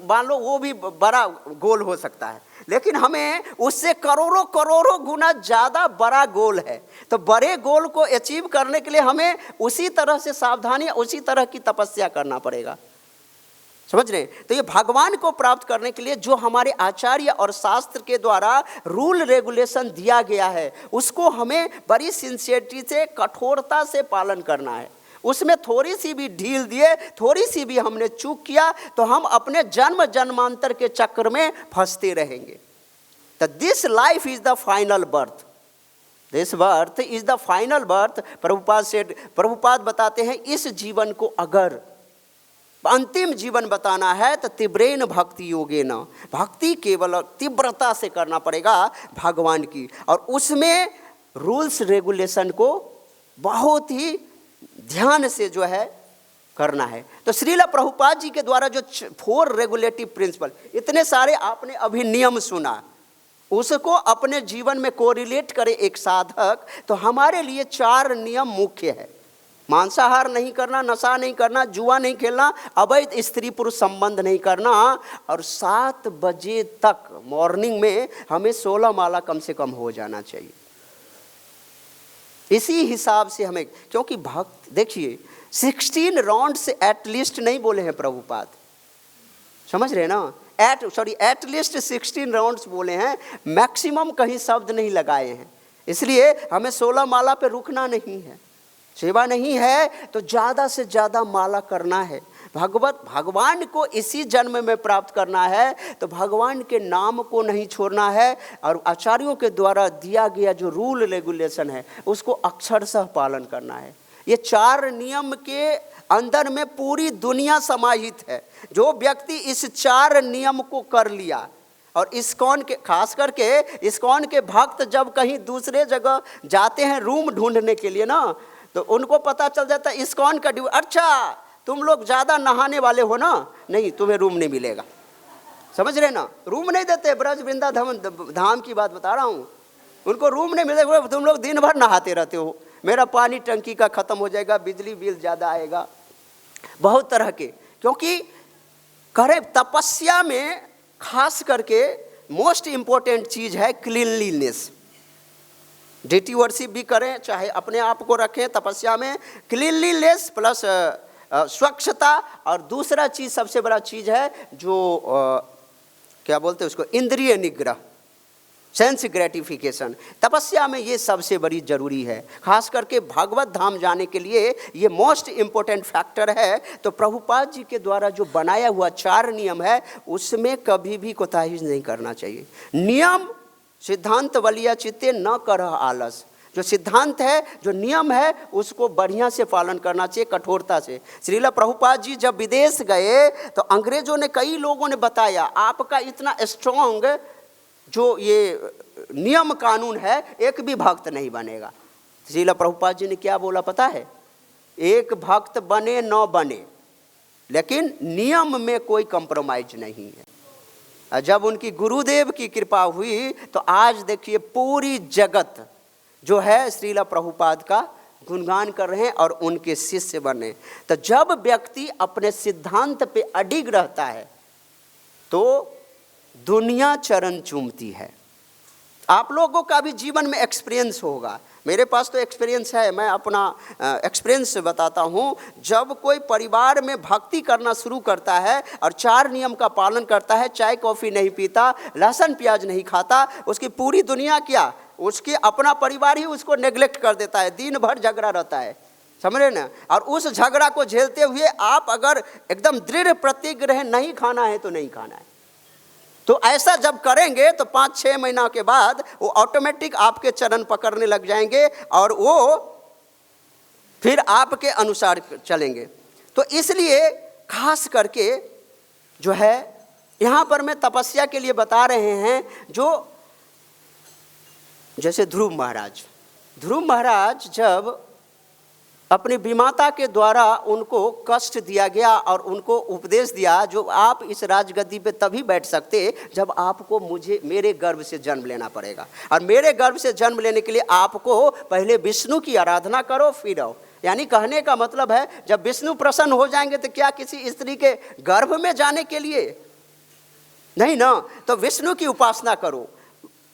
Speaker 1: मान लो वो भी बड़ा गोल हो सकता है, लेकिन हमें उससे करोड़ों करोड़ों गुना ज़्यादा बड़ा गोल है। तो बड़े गोल को अचीव करने के लिए हमें उसी तरह से सावधानी, उसी तरह की तपस्या करना पड़ेगा। समझ रहे हैं? तो ये भगवान को प्राप्त करने के लिए जो हमारे आचार्य और शास्त्र के द्वारा रूल रेगुलेशन दिया गया है उसको हमें बड़ी सिंसियरिटी से, कठोरता से पालन करना है। उसमें थोड़ी सी भी ढील दिए, थोड़ी सी भी हमने चूक किया तो हम अपने जन्म जन्मांतर के चक्र में फंसते रहेंगे। तो this life is the final birth, this birth is the final birth. Prabhupada बताते हैं, इस जीवन को अगर अंतिम जीवन बताना है तो तीव्रेन भक्ति योगेन, भक्ति केवल तीव्रता से करना पड़ेगा भगवान की, और उसमें रूल्स रेगुलेशन को बहुत ही ध्यान से जो है करना है। तो श्रील प्रभुपाद जी के द्वारा जो 4 रेगुलेटिव प्रिंसिपल, इतने सारे आपने अभी नियम सुना, उसको अपने जीवन में कोरिलेट करे एक साधक, तो हमारे लिए 4 नियम मुख्य है। मांसाहार नहीं करना, नशा नहीं करना, जुआ नहीं खेलना, अवैध स्त्री पुरुष संबंध नहीं करना, और 7 बजे तक मॉर्निंग में हमें 16 माला कम से कम हो जाना चाहिए। इसी हिसाब से हमें, क्योंकि भक्त देखिए 16 राउंड्स एटलीस्ट नहीं बोले हैं प्रभुपाद, समझ रहे हैं ना, एटलीस्ट 16 राउंड्स बोले हैं, मैक्सिमम कहीं शब्द नहीं लगाए हैं। इसलिए हमें 16 माला पे रुकना नहीं है। सेवा नहीं है तो ज़्यादा से ज़्यादा माला करना है। भगवान को इसी जन्म में प्राप्त करना है तो भगवान के नाम को नहीं छोड़ना है, और आचार्यों के द्वारा दिया गया जो रूल रेगुलेशन है उसको अक्षरशः पालन करना है। ये 4 नियम के अंदर में पूरी दुनिया समाहित है। जो व्यक्ति इस 4 नियम को कर लिया और इस्कॉन के, खास करके इस्कॉन के भक्त जब कहीं दूसरे जगह जाते हैं रूम ढूंढने के लिए ना, तो उनको पता चल जाता है इस्कॉन का ड्यू, अच्छा तुम लोग ज़्यादा नहाने वाले हो ना, नहीं तुम्हें रूम नहीं मिलेगा। समझ रहे ना, रूम नहीं देते। ब्रज वृंदावन धाम की बात बता रहा हूँ, उनको रूम नहीं मिलेगा। तुम लोग दिन भर नहाते रहते हो, मेरा पानी टंकी का ख़त्म हो जाएगा, बिजली बिल ज़्यादा आएगा, बहुत तरह के। क्योंकि करें तपस्या में खास करके मोस्ट इम्पोर्टेंट चीज़ है क्लीनलीनेस। डिटी वर्शिप भी करें, चाहे अपने आप को रखें तपस्या में, क्लीनलीनेस प्लस स्वच्छता। और दूसरा चीज़ सबसे बड़ा चीज़ है जो क्या बोलते हैं उसको, इंद्रिय निग्रह, सेंस ग्रेटिफिकेशन। तपस्या में ये सबसे बड़ी जरूरी है, खास करके भागवत धाम जाने के लिए ये मोस्ट इम्पोर्टेंट फैक्टर है। तो प्रभुपाद जी के द्वारा जो बनाया हुआ 4 नियम है उसमें कभी भी कोताही नहीं करना चाहिए। नियम सिद्धांत वलिया चित्ते न करह आलस, जो सिद्धांत है, जो नियम है, उसको बढ़िया से पालन करना चाहिए, कठोरता से। श्रीला प्रभुपाद जी जब विदेश गए तो अंग्रेजों ने, कई लोगों ने बताया आपका इतना स्ट्रॉन्ग जो ये नियम कानून है एक भी भक्त नहीं बनेगा। श्रीला प्रभुपाद जी ने क्या बोला पता है, एक भक्त बने न बने लेकिन नियम में कोई कंप्रोमाइज नहीं है। जब उनकी गुरुदेव की कृपा हुई तो आज देखिए पूरी जगत जो है श्रीला प्रभुपाद का गुणगान कर रहे हैं और उनके शिष्य बने। तो जब व्यक्ति अपने सिद्धांत पे अडिग रहता है तो दुनिया चरण चूमती है। आप लोगों का भी जीवन में एक्सपीरियंस होगा, मेरे पास तो एक्सपीरियंस है, मैं अपना एक्सपीरियंस बताता हूँ। जब कोई परिवार में भक्ति करना शुरू करता है और 4 नियम का पालन करता है, चाय कॉफ़ी नहीं पीता, लहसुन प्याज नहीं खाता, उसकी पूरी दुनिया क्या, उसकी अपना परिवार ही उसको नेग्लेक्ट कर देता है, दिन भर झगड़ा रहता है, समझ रहे ना। और उस झगड़ा को झेलते हुए आप अगर एकदम दृढ़ प्रतिज्ञ रहे नहीं खाना है तो नहीं खाना है, तो ऐसा जब करेंगे तो 5-6 महीना के बाद वो ऑटोमेटिक आपके चरण पकड़ने लग जाएंगे और वो फिर आपके अनुसार चलेंगे। तो इसलिए खास करके जो है यहाँ पर मैं तपस्या के लिए बता रहे हैं, जो जैसे ध्रुव महाराज जब अपनी विमाता के द्वारा उनको कष्ट दिया गया और उनको उपदेश दिया, जो आप इस राजगद्दी पे तभी बैठ सकते जब आपको मेरे गर्भ से जन्म लेना पड़ेगा, और मेरे गर्भ से जन्म लेने के लिए आपको पहले विष्णु की आराधना करो फिर आओ। यानी कहने का मतलब है जब विष्णु प्रसन्न हो जाएंगे तो क्या किसी स्त्री के गर्भ में जाने के लिए नहीं ना, तो विष्णु की उपासना करो।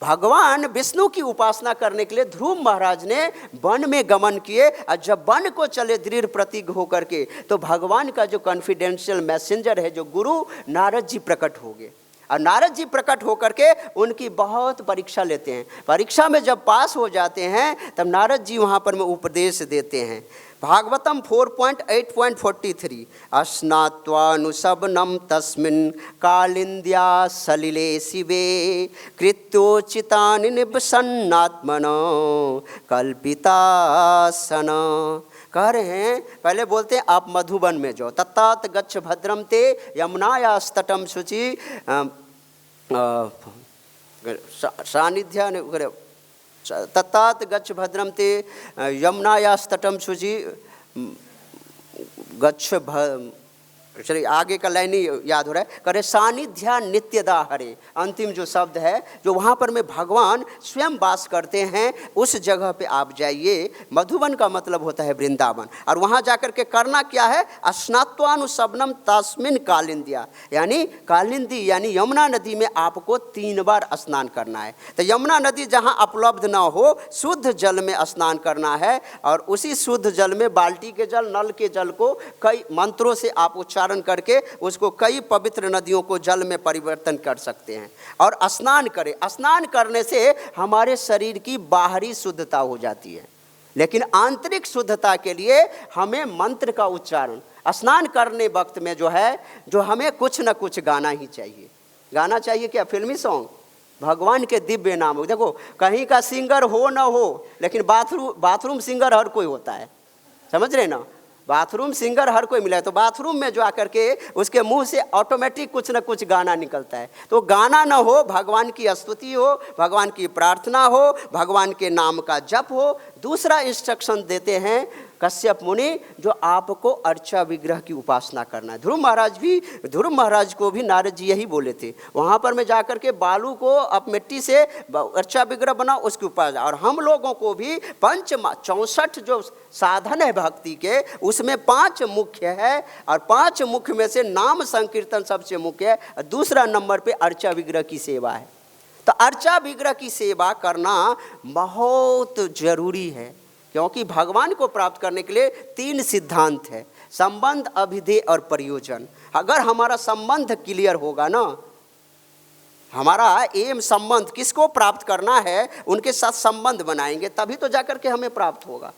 Speaker 1: भगवान विष्णु की उपासना करने के लिए ध्रुव महाराज ने वन में गमन किए, और जब वन को चले दृढ़ प्रतिज्ञ होकर के, तो भगवान का जो कॉन्फिडेंशियल मैसेंजर है, जो गुरु नारद जी प्रकट हो गए। और नारद जी प्रकट होकर के उनकी बहुत परीक्षा लेते हैं। परीक्षा में जब पास हो जाते हैं तब नारद जी वहाँ पर में उपदेश देते हैं। भागवतम 4.8.43 अस्नात्वानुशबनम तस्मिन् कालिंद्या सलिले शिवे कृत्योचितानि निवसन्नात्मनो कल्पितासन। कह रहे हैं, पहले बोलते हैं आप मधुबन में जाओ, तत्तात गच्छ भद्रम ते यमुनायास्तटम शुचि सानिध्या तत्तात गच्छ भद्रम ते यमुनायास्तटम शुचि गच्छ चलिए आगे का लाइन ही याद हो रहा है, करे सानिध्या नित्यदा हरे। अंतिम जो शब्द है, जो वहाँ पर में भगवान स्वयं वास करते हैं, उस जगह पे आप जाइए। मधुबन का मतलब होता है वृंदावन, और वहाँ जाकर के करना क्या है, स्नात्वानुशबनम तस्मिन् कालिंदिया, यानी कालिंदी यानी यमुना नदी में आपको 3 बार स्नान करना है। तो यमुना नदी जहाँ उपलब्ध ना हो, शुद्ध जल में स्नान करना है, और उसी शुद्ध जल में बाल्टी के जल, नल के जल को कई मंत्रों से आप उच्चारण करके उसको कई पवित्र नदियों को जल में परिवर्तन कर सकते हैं और स्नान करें। स्नान करने से हमारे शरीर की बाहरी शुद्धता हो जाती है, लेकिन आंतरिक शुद्धता के लिए हमें मंत्र का उच्चारण स्नान करने वक्त में जो है, जो हमें कुछ न कुछ गाना ही चाहिए। गाना चाहिए क्या, फिल्मी सॉन्ग, भगवान के दिव्य नाम। देखो कहीं का सिंगर हो ना हो, लेकिन बाथरूम सिंगर हर कोई होता है, समझ रहे ना। बाथरूम सिंगर हर कोई मिला है, तो बाथरूम में जो आकर के उसके मुंह से ऑटोमेटिक कुछ ना कुछ गाना निकलता है। तो गाना ना हो, भगवान की स्तुति हो, भगवान की प्रार्थना हो, भगवान के नाम का जप हो। दूसरा इंस्ट्रक्शन देते हैं कश्यप मुनि, जो आपको अर्चा विग्रह की उपासना करना है। ध्रुव महाराज को भी नारद जी यही बोले थे, वहाँ पर मैं जाकर के बालू को अब मिट्टी से अर्चा विग्रह बनाओ, उसकी उपासना। और हम लोगों को भी 64 जो साधन है भक्ति के, उसमें 5 मुख्य है, और 5 मुख्य में से नाम संकीर्तन सबसे मुख्य है, और दूसरा नंबर पे अर्चा विग्रह की सेवा है। तो अर्चा विग्रह की सेवा करना बहुत जरूरी है, क्योंकि भगवान को प्राप्त करने के लिए 3 सिद्धांत है, संबंध, अभिधेय और प्रयोजन। अगर हमारा संबंध क्लियर होगा ना, हमारा एम संबंध किसको प्राप्त करना है, उनके साथ संबंध बनाएंगे, तभी तो जाकर के हमें प्राप्त होगा।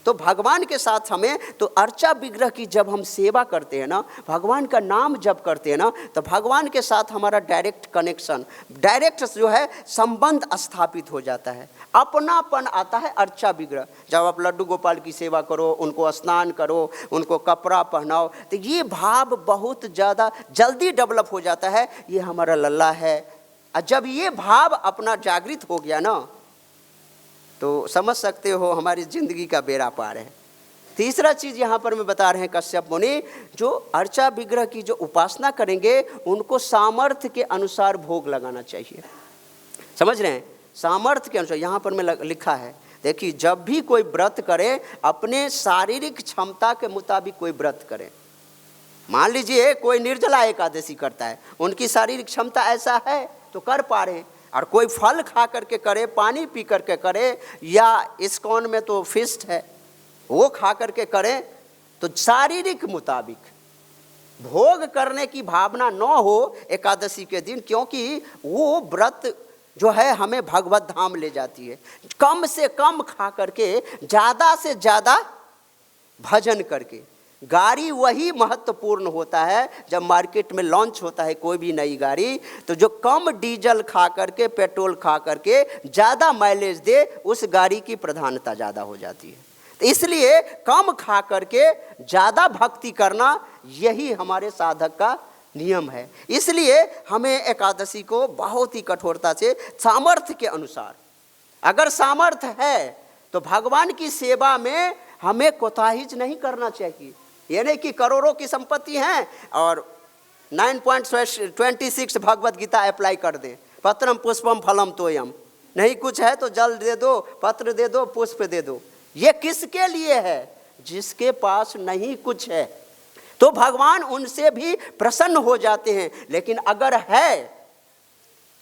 Speaker 1: तो भगवान के साथ हमें, तो अर्चा विग्रह की जब हम सेवा करते हैं ना, भगवान का नाम जप करते हैं ना, तो भगवान के साथ हमारा डायरेक्ट कनेक्शन, डायरेक्ट जो है संबंध स्थापित हो जाता है, अपनापन आता है। अर्चा विग्रह जब आप लड्डू गोपाल की सेवा करो, उनको स्नान करो, उनको कपड़ा पहनाओ, तो ये भाव बहुत ज़्यादा जल्दी डेवलप हो जाता है, ये हमारा लल्ला है। और जब ये भाव अपना जागृत हो गया ना, तो समझ सकते हो हमारी ज़िंदगी का बेड़ा पार है। तीसरा चीज़ यहाँ पर मैं बता रहे हैं कश्यप मुनि, जो अर्चा विग्रह की जो उपासना करेंगे, उनको सामर्थ्य के अनुसार भोग लगाना चाहिए। समझ रहे हैं, सामर्थ्य के अनुसार। यहाँ पर मैं लिखा है, देखिए, जब भी कोई व्रत करे, अपने शारीरिक क्षमता के मुताबिक कोई व्रत करे। मान लीजिए कोई निर्जला एकादशी करता है, उनकी शारीरिक क्षमता ऐसा है तो कर पा रहे, और कोई फल खा करके करे, पानी पी करके करे, या इस्कॉन में तो फिस्ट है वो खा करके करे, तो शारीरिक मुताबिक भोग करने की भावना न हो एकादशी के दिन, क्योंकि वो व्रत जो है हमें भगवत धाम ले जाती है। कम से कम खा करके, ज़्यादा से ज़्यादा भजन करके। गाड़ी वही महत्वपूर्ण होता है, जब मार्केट में लॉन्च होता है कोई भी नई गाड़ी, तो जो कम डीजल खा करके, पेट्रोल खा करके ज़्यादा माइलेज दे, उस गाड़ी की प्रधानता ज़्यादा हो जाती है। तो इसलिए कम खा करके ज़्यादा भक्ति करना, यही हमारे साधक का नियम है। इसलिए हमें एकादशी को बहुत ही कठोरता से, सामर्थ्य के अनुसार, अगर सामर्थ्य है तो भगवान की सेवा में हमें कोताही नहीं करना चाहिए। ये नहीं कि करोड़ों की संपत्ति है और 9.26 भगवत गीता अप्लाई कर दें, पत्रम पुष्पम फलम तोयम, नहीं कुछ है तो जल दे दो, पत्र दे दो, पुष्प दे दो। ये किसके लिए है? जिसके पास नहीं कुछ है, तो भगवान उनसे भी प्रसन्न हो जाते हैं। लेकिन अगर है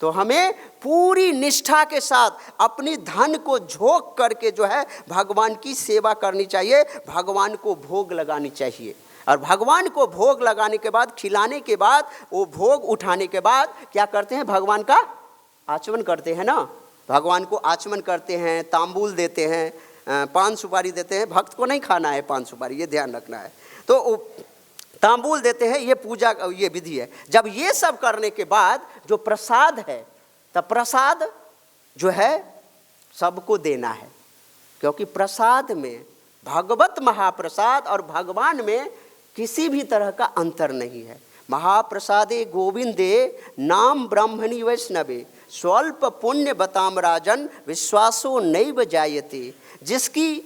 Speaker 1: तो हमें पूरी निष्ठा के साथ अपनी धन को झोंक करके जो है भगवान की सेवा करनी चाहिए, भगवान को भोग लगानी चाहिए। और भगवान को भोग लगाने के बाद, खिलाने के बाद, वो भोग उठाने के बाद क्या करते हैं? भगवान का आचमन करते हैं ना, भगवान को आचमन करते हैं, तांबूल देते हैं, पान सुपारी देते हैं। भक्त को नहीं खाना है पान सुपारी, ये ध्यान रखना है। तो तांबूल देते हैं, ये पूजा, ये विधि है। जब ये सब करने के बाद जो प्रसाद है, तब प्रसाद जो है सबको देना है, क्योंकि प्रसाद में, भगवत महाप्रसाद और भगवान में किसी भी तरह का अंतर नहीं है। महाप्रसादे गोविंदे नाम ब्रह्मणि वैष्णवे स्वल्प पुण्य बताम राजन विश्वासो नैव जायते। जिसकी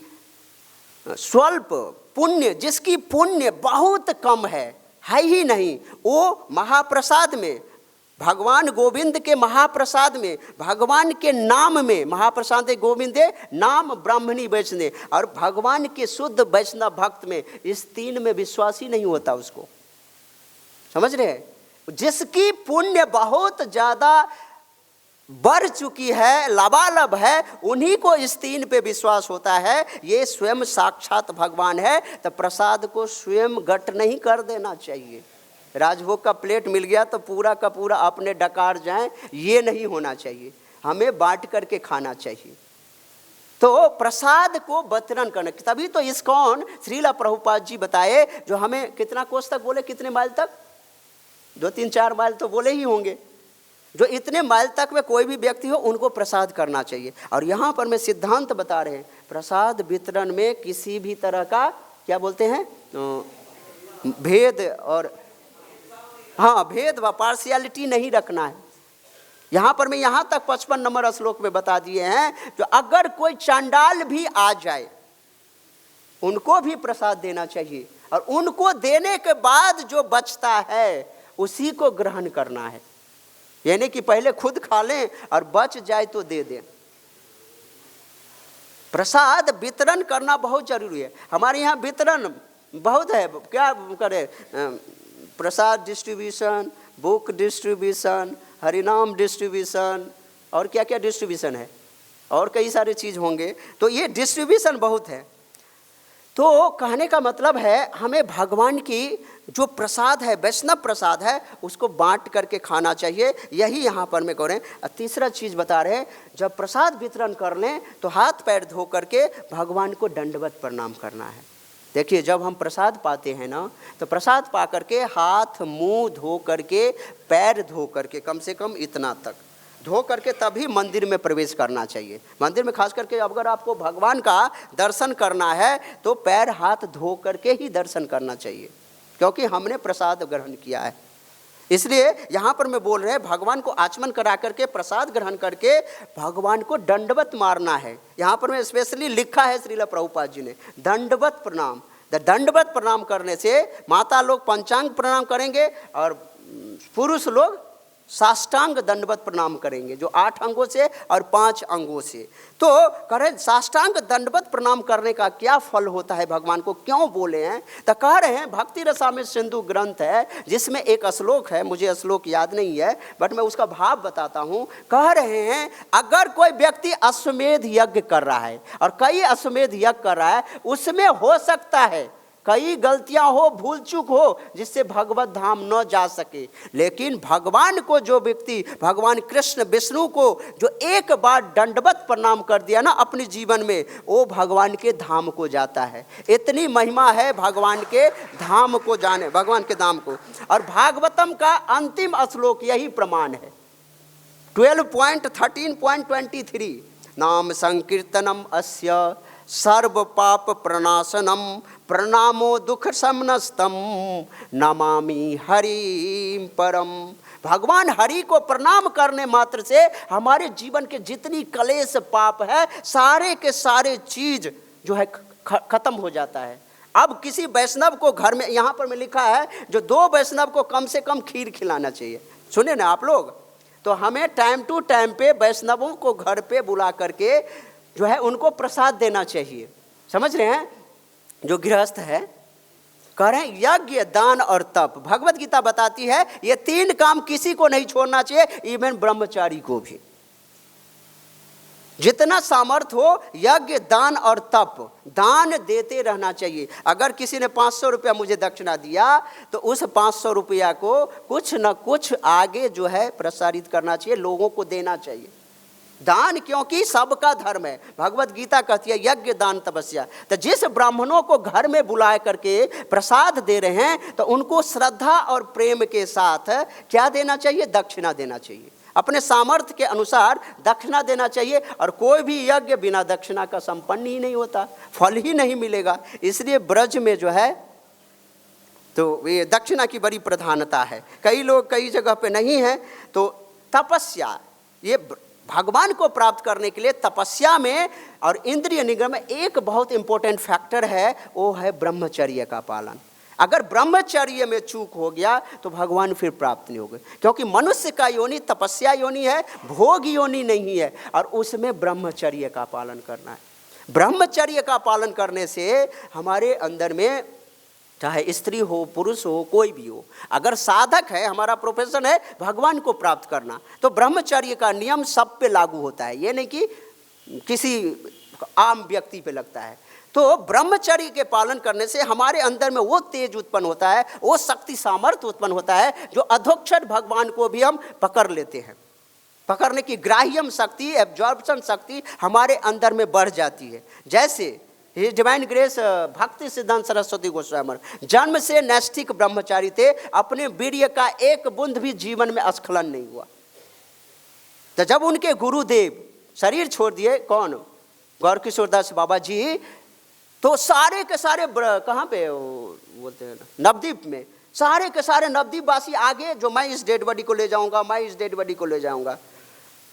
Speaker 1: स्वल्प पुण्य, जिसकी पुण्य बहुत कम है ही नहीं, वो महाप्रसाद में, भगवान गोविंद के महाप्रसाद में, भगवान के नाम में, महाप्रसाद गोविंदे नाम ब्राह्मणी वैष्णव, और भगवान के शुद्ध वैष्णव भक्त में, इस 3 में विश्वास ही नहीं होता उसको। समझ रहे हैं? जिसकी पुण्य बहुत ज़्यादा बढ़ चुकी है, लबालब है, उन्हीं को इस 3 पे विश्वास होता है। ये स्वयं साक्षात भगवान है, तो प्रसाद को स्वयं गट नहीं कर देना चाहिए। राजभोग का प्लेट मिल गया तो पूरा का पूरा अपने डकार जाएं, ये नहीं होना चाहिए। हमें बांट करके खाना चाहिए। तो प्रसाद को वितरण करना, तभी तो इस्कॉन श्रीला प्रभुपाद जी बताए, जो हमें कितना कोस तक बोले, कितने माइल तक, 2-3-4 माइल तो बोले ही होंगे, जो इतने माइल तक में कोई भी व्यक्ति हो उनको प्रसाद करना चाहिए। और यहाँ पर मैं सिद्धांत बता रहे हैं, प्रसाद वितरण में किसी भी तरह का क्या बोलते हैं, भेद और हाँ भेद व पार्शियलिटी नहीं रखना है। यहाँ पर मैं यहाँ तक 55 नंबर श्लोक में बता दिए हैं, जो अगर कोई चांडाल भी आ जाए उनको भी प्रसाद देना चाहिए, और उनको देने के बाद जो बचता है उसी को ग्रहण करना है। यानी कि पहले खुद खा लें और बच जाए तो दे दें। प्रसाद वितरण करना बहुत जरूरी है। हमारे यहाँ वितरण बहुत है, क्या करें, प्रसाद डिस्ट्रीब्यूशन, बुक डिस्ट्रीब्यूशन, हरिनाम डिस्ट्रीब्यूशन, और क्या क्या डिस्ट्रीब्यूशन है, और कई सारे चीज़ होंगे। तो ये डिस्ट्रीब्यूशन बहुत है। तो कहने का मतलब है हमें भगवान की जो प्रसाद है, वैष्णव प्रसाद है, उसको बांट करके खाना चाहिए। यही यहाँ पर मैं कह रहे हैं। तीसरा चीज़ बता रहे हैं, जब प्रसाद वितरण कर लें तो हाथ पैर धो करके भगवान को दंडवत प्रणाम करना है। देखिए, जब हम प्रसाद पाते हैं ना, तो प्रसाद पा करके हाथ मुंह धो करके, पैर धो करके, कम से कम इतना तक धो करके तभी मंदिर में प्रवेश करना चाहिए। मंदिर में खास करके अगर आपको भगवान का दर्शन करना है तो पैर हाथ धो करके ही दर्शन करना चाहिए, क्योंकि हमने प्रसाद ग्रहण किया है। इसलिए यहाँ पर मैं बोल रहे हैं, भगवान को आचमन करा करके प्रसाद ग्रहण करके भगवान को दंडवत मारना है। यहाँ पर मैं स्पेशली लिखा है श्रील प्रभुपाद जी ने, दंडवत प्रणाम। दंडवत प्रणाम करने से माता लोग पंचांग प्रणाम करेंगे और पुरुष लोग साष्टांग दंडवत प्रणाम करेंगे, जो 8 अंगों से और 5 अंगों से। तो करें साष्टांग दंडवत प्रणाम करने का क्या फल होता है, भगवान को क्यों बोले हैं? तो कह रहे हैं, भक्ति रसामृत सिंधु ग्रंथ है जिसमें एक श्लोक है, मुझे श्लोक याद नहीं है, बट मैं उसका भाव बताता हूँ। कह रहे हैं, अगर कोई व्यक्ति अश्वमेध यज्ञ कर रहा है और कई अश्वमेध यज्ञ कर रहा है, उसमें हो सकता है कई गलतियां हो, भूल चूक हो, जिससे भगवत धाम न जा सके, लेकिन भगवान को जो व्यक्ति, भगवान कृष्ण विष्णु को जो एक बार दंडवत प्रणाम कर दिया ना अपने जीवन में, वो भगवान के धाम को जाता है। इतनी महिमा है भगवान के धाम को जाने, भगवान के धाम को। और भागवतम का अंतिम श्लोक यही प्रमाण है, 12.13.23, नाम संकीर्तनम अस्य सर्व पाप प्रणाशनम प्रणामो दुख समनस्तम नमामि हरिम परम। भगवान हरि को प्रणाम करने मात्र से हमारे जीवन के जितनी कलेश पाप है, सारे के सारे चीज जो है खत्म हो जाता है। अब किसी वैष्णव को घर में, यहाँ पर मैं लिखा है, जो 2 वैष्णव को कम से कम खीर खिलाना चाहिए। सुने ना आप लोग, तो हमें टाइम टू टाइम पे वैष्णवों को घर पे बुला करके जो है उनको प्रसाद देना चाहिए। समझ रहे हैं? जो गृहस्थ है, कह रहे हैं यज्ञ, दान और तप। भगवत गीता बताती है ये 3 काम किसी को नहीं छोड़ना चाहिए, इवन ब्रह्मचारी को भी। जितना सामर्थ्य हो, यज्ञ, दान और तप, दान देते रहना चाहिए। अगर किसी ने 500 रुपया मुझे दक्षिणा दिया तो उस 500 रुपया को कुछ न कुछ आगे जो है प्रसारित करना चाहिए, लोगों को देना चाहिए। दान क्योंकि सबका धर्म है। भगवत गीता कहती है यज्ञ, दान, तपस्या। तो जिस ब्राह्मणों को घर में बुला करके प्रसाद दे रहे हैं, तो उनको श्रद्धा और प्रेम के साथ क्या देना चाहिए? दक्षिणा देना चाहिए। अपने सामर्थ्य के अनुसार दक्षिणा देना चाहिए। और कोई भी यज्ञ बिना दक्षिणा का संपन्न ही नहीं होता, फल ही नहीं मिलेगा। इसलिए ब्रज में जो है तो ये दक्षिणा की बड़ी प्रधानता है। कई लोग कई जगह पे नहीं है। तो तपस्या, ये भगवान को प्राप्त करने के लिए तपस्या में और इंद्रिय निग्रह में एक बहुत इंपॉर्टेंट फैक्टर है, वो है ब्रह्मचर्य का पालन। अगर ब्रह्मचर्य में चूक हो गया तो भगवान फिर प्राप्त नहीं होगा, क्योंकि मनुष्य का योनि तपस्या योनि है, भोग योनि नहीं है, और उसमें ब्रह्मचर्य का पालन करना है। ब्रह्मचर्य का पालन करने से हमारे अंदर में, चाहे स्त्री हो पुरुष हो कोई भी हो, अगर साधक है, हमारा प्रोफेशन है भगवान को प्राप्त करना, तो ब्रह्मचर्य का नियम सब पे लागू होता है। ये नहीं कि किसी आम व्यक्ति पे लगता है। तो ब्रह्मचर्य के पालन करने से हमारे अंदर में वो तेज उत्पन्न होता है, वो शक्ति सामर्थ्य उत्पन्न होता है, जो अधोक्षर भगवान को भी हम पकड़ लेते हैं। पकड़ने की ग्राह्यम शक्ति, एब्जॉर्प्शन शक्ति हमारे अंदर में बढ़ जाती है। जैसे हिज डिवाइन ग्रेस भक्ति सिद्धांत सरस्वती गोस्वामी जन्म से नैष्ठिक ब्रह्मचारी थे, अपने वीर्य का एक बूंद भी जीवन में स्खलन नहीं हुआ। तो जब उनके गुरुदेव शरीर छोड़ दिए, कौन? गौर किशोरदास बाबा जी, तो सारे के सारे कहाँ पे बोलते हैं नवद्वीप में, सारे के सारे नवद्वीप वासी आगे जो मैं इस डेड बॉडी को ले जाऊंगा, मैं इस डेड बॉडी को ले जाऊंगा।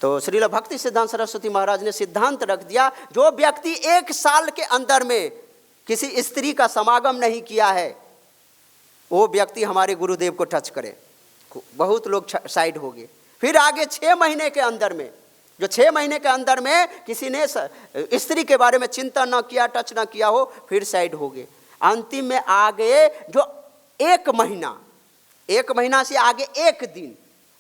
Speaker 1: तो श्रील भक्ति सिद्धांत सरस्वती महाराज ने सिद्धांत रख दिया, जो व्यक्ति 1 साल के अंदर में किसी स्त्री का समागम नहीं किया है, वो व्यक्ति हमारे गुरुदेव को टच करे, बहुत लोग साइड हो गए। फिर आगे 6 महीने के अंदर में, जो 6 महीने के अंदर में किसी ने स्त्री के बारे में चिंतन न किया, टच न किया हो, फिर साइड हो गए। अंतिम में आ गए जो 1 महीना से आगे 1 दिन,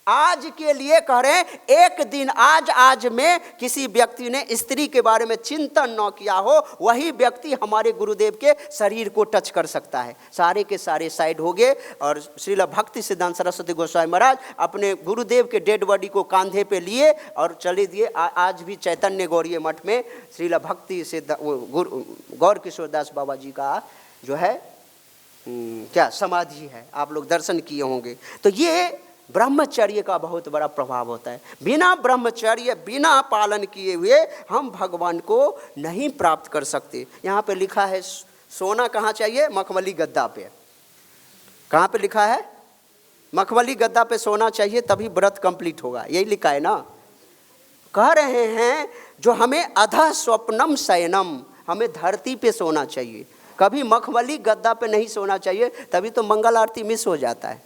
Speaker 1: आज के लिए कह रहे हैं 1 दिन, आज में किसी व्यक्ति ने स्त्री के बारे में चिंतन न किया हो, वही व्यक्ति हमारे गुरुदेव के शरीर को टच कर सकता है। सारे के सारे साइड हो गए और श्रील भक्ति सिद्धांत सरस्वती गोस्वामी महाराज अपने गुरुदेव के डेड बॉडी को कांधे पे लिए और चले दिए। आज भी चैतन्य गौरीय मठ में श्रील भक्ति गौर किशोर दास बाबा जी का जो है क्या समाधि है, आप लोग दर्शन किए होंगे। तो ये ब्रह्मचर्य का बहुत बड़ा प्रभाव होता है। बिना ब्रह्मचर्य, बिना पालन किए हुए हम भगवान को नहीं प्राप्त कर सकते। यहाँ पे लिखा है सोना कहाँ चाहिए? मखमली गद्दा पे। कहाँ पे लिखा है? मखमली गद्दा पे सोना चाहिए, तभी व्रत कंप्लीट होगा, यही लिखा है ना। कह रहे हैं जो हमें अधः स्वप्नम शयनम, हमें धरती पे सोना चाहिए, कभी मखमली गद्दा पे नहीं सोना चाहिए, तभी तो मंगल आरती मिस हो जाता है।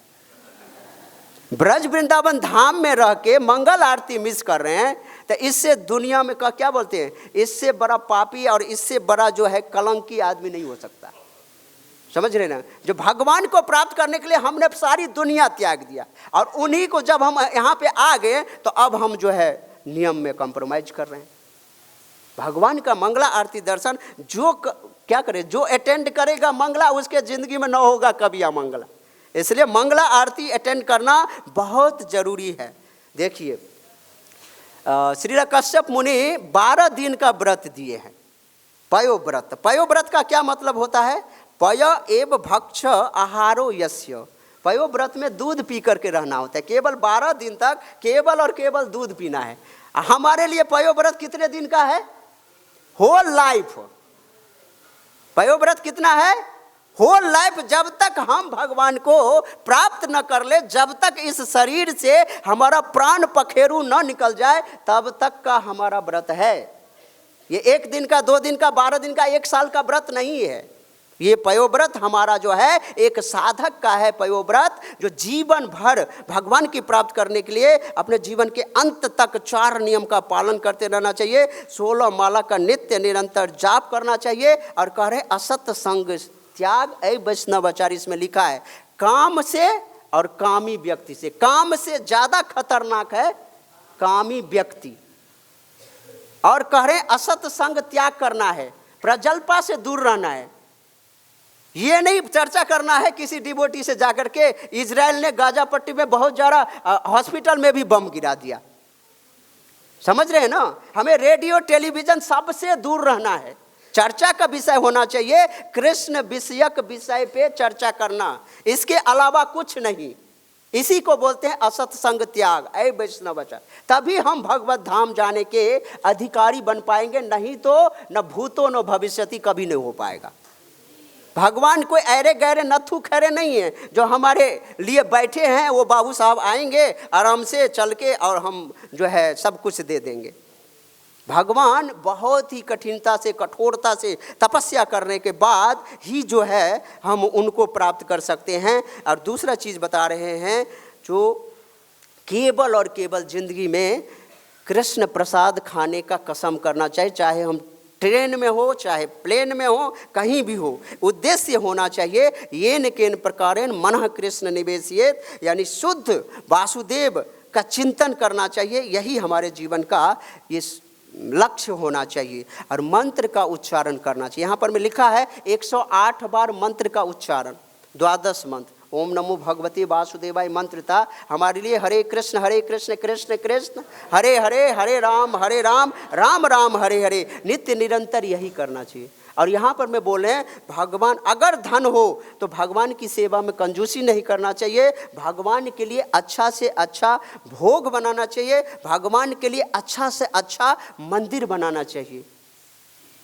Speaker 1: ब्रज वृंदावन धाम में रह के मंगल आरती मिस कर रहे हैं, तो इससे दुनिया में क्या बोलते हैं, इससे बड़ा पापी और इससे बड़ा जो है कलंकी आदमी नहीं हो सकता। समझ रहे ना? जो भगवान को प्राप्त करने के लिए हमने सारी दुनिया त्याग दिया, और उन्हीं को जब हम यहाँ पे आ गए तो अब हम जो है नियम में कॉम्प्रोमाइज कर रहे हैं। भगवान का मंगला आरती दर्शन जो क्या करे, जो अटेंड करेगा मंगला, उसके जिंदगी में न होगा कभी अमंगला। इसलिए मंगला आरती अटेंड करना बहुत जरूरी है। देखिए श्री कश्यप मुनि 12 दिन का व्रत दिए हैं, पयोव्रत। पयोव्रत का क्या मतलब होता है? पय एव भक्ष आहारो यस्य। पयोव्रत में दूध पी करके रहना होता है, केवल 12 दिन तक केवल और केवल दूध पीना है। हमारे लिए पयोव्रत कितने दिन का है? Whole life. पयोव्रत कितना है? Whole life. जब तक हम भगवान को प्राप्त न कर ले, जब तक इस शरीर से हमारा प्राण पखेरु न निकल जाए, तब तक का हमारा व्रत है। ये 1 दिन का, 2 दिन का, 12 दिन का, 1 साल का व्रत नहीं है। ये पयोव्रत हमारा जो है एक साधक का है पयोव्रत, जो जीवन भर भगवान की प्राप्त करने के लिए अपने जीवन के अंत तक 4 नियम का पालन करते रहना चाहिए। 16 माला का नित्य निरंतर जाप करना चाहिए। और कह रहे असत संग त्याग ऐ वैष्णवाचार्य, इसमें लिखा है काम से और कामी व्यक्ति से। काम से ज्यादा खतरनाक है कामी व्यक्ति। और कह रहे असत संग त्याग करना है, प्रजल्पा से दूर रहना है। ये नहीं चर्चा करना है किसी डिवोटी से जाकर के इजराइल ने गाजा पट्टी में बहुत ज्यादा हॉस्पिटल में भी बम गिरा दिया। समझ रहे हैं ना? हमें रेडियो टेलीविजन सबसे दूर रहना है। चर्चा का विषय होना चाहिए कृष्ण विषयक विषय पे चर्चा करना, इसके अलावा कुछ नहीं। इसी को बोलते हैं असत संग त्याग ऐ वैष्णवाचार्य। तभी हम भगवत धाम जाने के अधिकारी बन पाएंगे, नहीं तो न भूतो न भविष्यति कभी नहीं हो पाएगा। भगवान कोई ऐरे गहरे नथु खैरे नहीं है जो हमारे लिए बैठे हैं। वो बाबू साहब आएंगे आराम से चल के और हम जो है सब कुछ दे देंगे। भगवान बहुत ही कठिनता से, कठोरता से तपस्या करने के बाद ही जो है हम उनको प्राप्त कर सकते हैं। और दूसरा चीज़ बता रहे हैं, जो केवल और केवल जिंदगी में कृष्ण प्रसाद खाने का कसम करना चाहिए, चाहे हम ट्रेन में हो, चाहे प्लेन में हो, कहीं भी हो। उद्देश्य होना चाहिए येन केन प्रकारेण मनः कृष्ण निवेशियेत, यानी शुद्ध वासुदेव का चिंतन करना चाहिए। यही हमारे जीवन का ये लक्ष्य होना चाहिए। और मंत्र का उच्चारण करना चाहिए। यहाँ पर में लिखा है 108 बार मंत्र का उच्चारण, 12 मंत्र। ओम नमो भगवते वासुदेवाय मंत्र था हमारे लिए हरे कृष्ण कृष्ण कृष्ण हरे हरे, हरे राम राम राम हरे हरे, नित्य निरंतर यही करना चाहिए। और यहाँ पर मैं बोले भगवान, अगर धन हो तो भगवान की सेवा में कंजूसी नहीं करना चाहिए। भगवान के लिए अच्छा से अच्छा भोग बनाना चाहिए। भगवान के लिए अच्छा से अच्छा मंदिर बनाना चाहिए।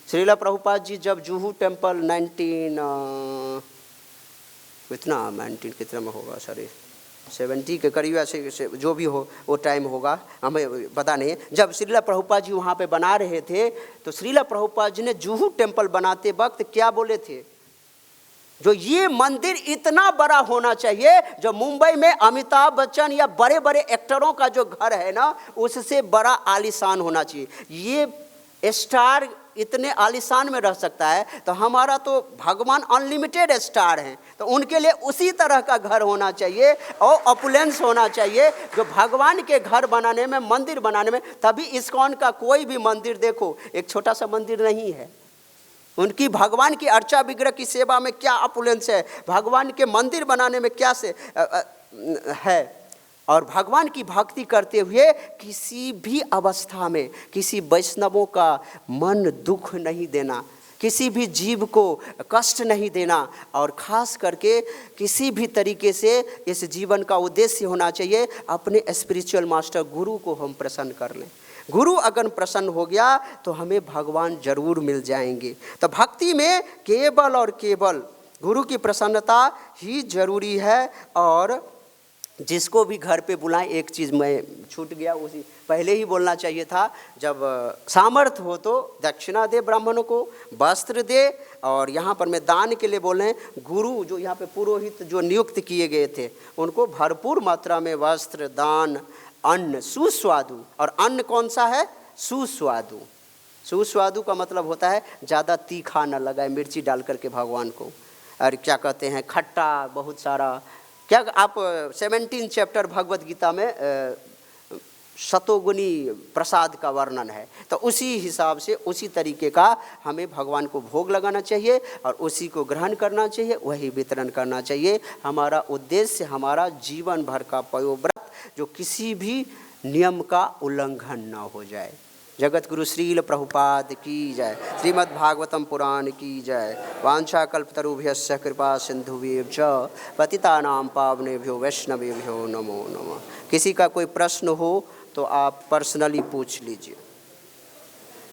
Speaker 1: श्रीला प्रभुपाद जी जब जुहू टेम्पल 19 कितना में होगा, सॉरी 70 के करीब ऐसे जो भी हो वो टाइम होगा, हमें पता नहीं। जब श्रीला प्रभुपाद जी वहाँ पे बना रहे थे तो श्रीला प्रभुपाद जी ने जुहू टेम्पल बनाते वक्त क्या बोले थे, जो ये मंदिर इतना बड़ा होना चाहिए, जो मुंबई में अमिताभ बच्चन या बड़े बड़े एक्टरों का जो घर है ना, उससे बड़ा आलीशान होना चाहिए। ये स्टार इतने आलीशान में रह सकता है, तो हमारा तो भगवान अनलिमिटेड स्टार हैं, तो उनके लिए उसी तरह का घर होना चाहिए और ऑपुलेंस होना चाहिए, जो भगवान के घर बनाने में, मंदिर बनाने में। तभी इस्कॉन का कोई भी मंदिर देखो एक छोटा सा मंदिर नहीं है। उनकी भगवान की अर्चा विग्रह की सेवा में क्या ऑपुलेंस है, भगवान के मंदिर बनाने में क्या से है। और भगवान की भक्ति करते हुए किसी भी अवस्था में किसी वैष्णवों का मन दुख नहीं देना, किसी भी जीव को कष्ट नहीं देना, और ख़ास करके किसी भी तरीके से इस जीवन का उद्देश्य होना चाहिए अपने स्पिरिचुअल मास्टर गुरु को हम प्रसन्न कर लें। गुरु अगर प्रसन्न हो गया तो हमें भगवान जरूर मिल जाएंगे। तो भक्ति में केवल और केवल गुरु की प्रसन्नता ही जरूरी है। और जिसको भी घर पे बुलाएं, एक चीज़ मैं छूट गया, उसी पहले ही बोलना चाहिए था, जब सामर्थ्य हो तो दक्षिणा दे, ब्राह्मणों को वस्त्र दे। और यहाँ पर मैं दान के लिए बोल रहे हैं, गुरु जो यहाँ पे पुरोहित जो नियुक्त किए गए थे उनको भरपूर मात्रा में वस्त्र, दान, अन्न, सुस्वादु। और अन्न कौन सा है? सुस्वादु। सुस्वादु का मतलब होता है ज़्यादा तीखा न लगाए, मिर्ची डाल करके भगवान को। और क्या कहते हैं, खट्टा बहुत सारा। क्या आप 17 चैप्टर भगवत गीता में शतोगुनी प्रसाद का वर्णन है, तो उसी हिसाब से उसी तरीके का हमें भगवान को भोग लगाना चाहिए और उसी को ग्रहण करना चाहिए, वही वितरण करना चाहिए। हमारा उद्देश्य हमारा जीवन भर का पयोव्रत जो किसी भी नियम का उल्लंघन न हो जाए। जगत गुरु श्रील प्रभुपाद की जय। श्रीमद् भागवतम पुराण की जय। वांछा कल्पतरुभ्यश्च कृपा सिंधुभ्यश्च च पतितानां पावनेभ्यो वैष्णवेभ्यो नमो नमः। किसी का कोई प्रश्न हो तो आप पर्सनली पूछ लीजिए।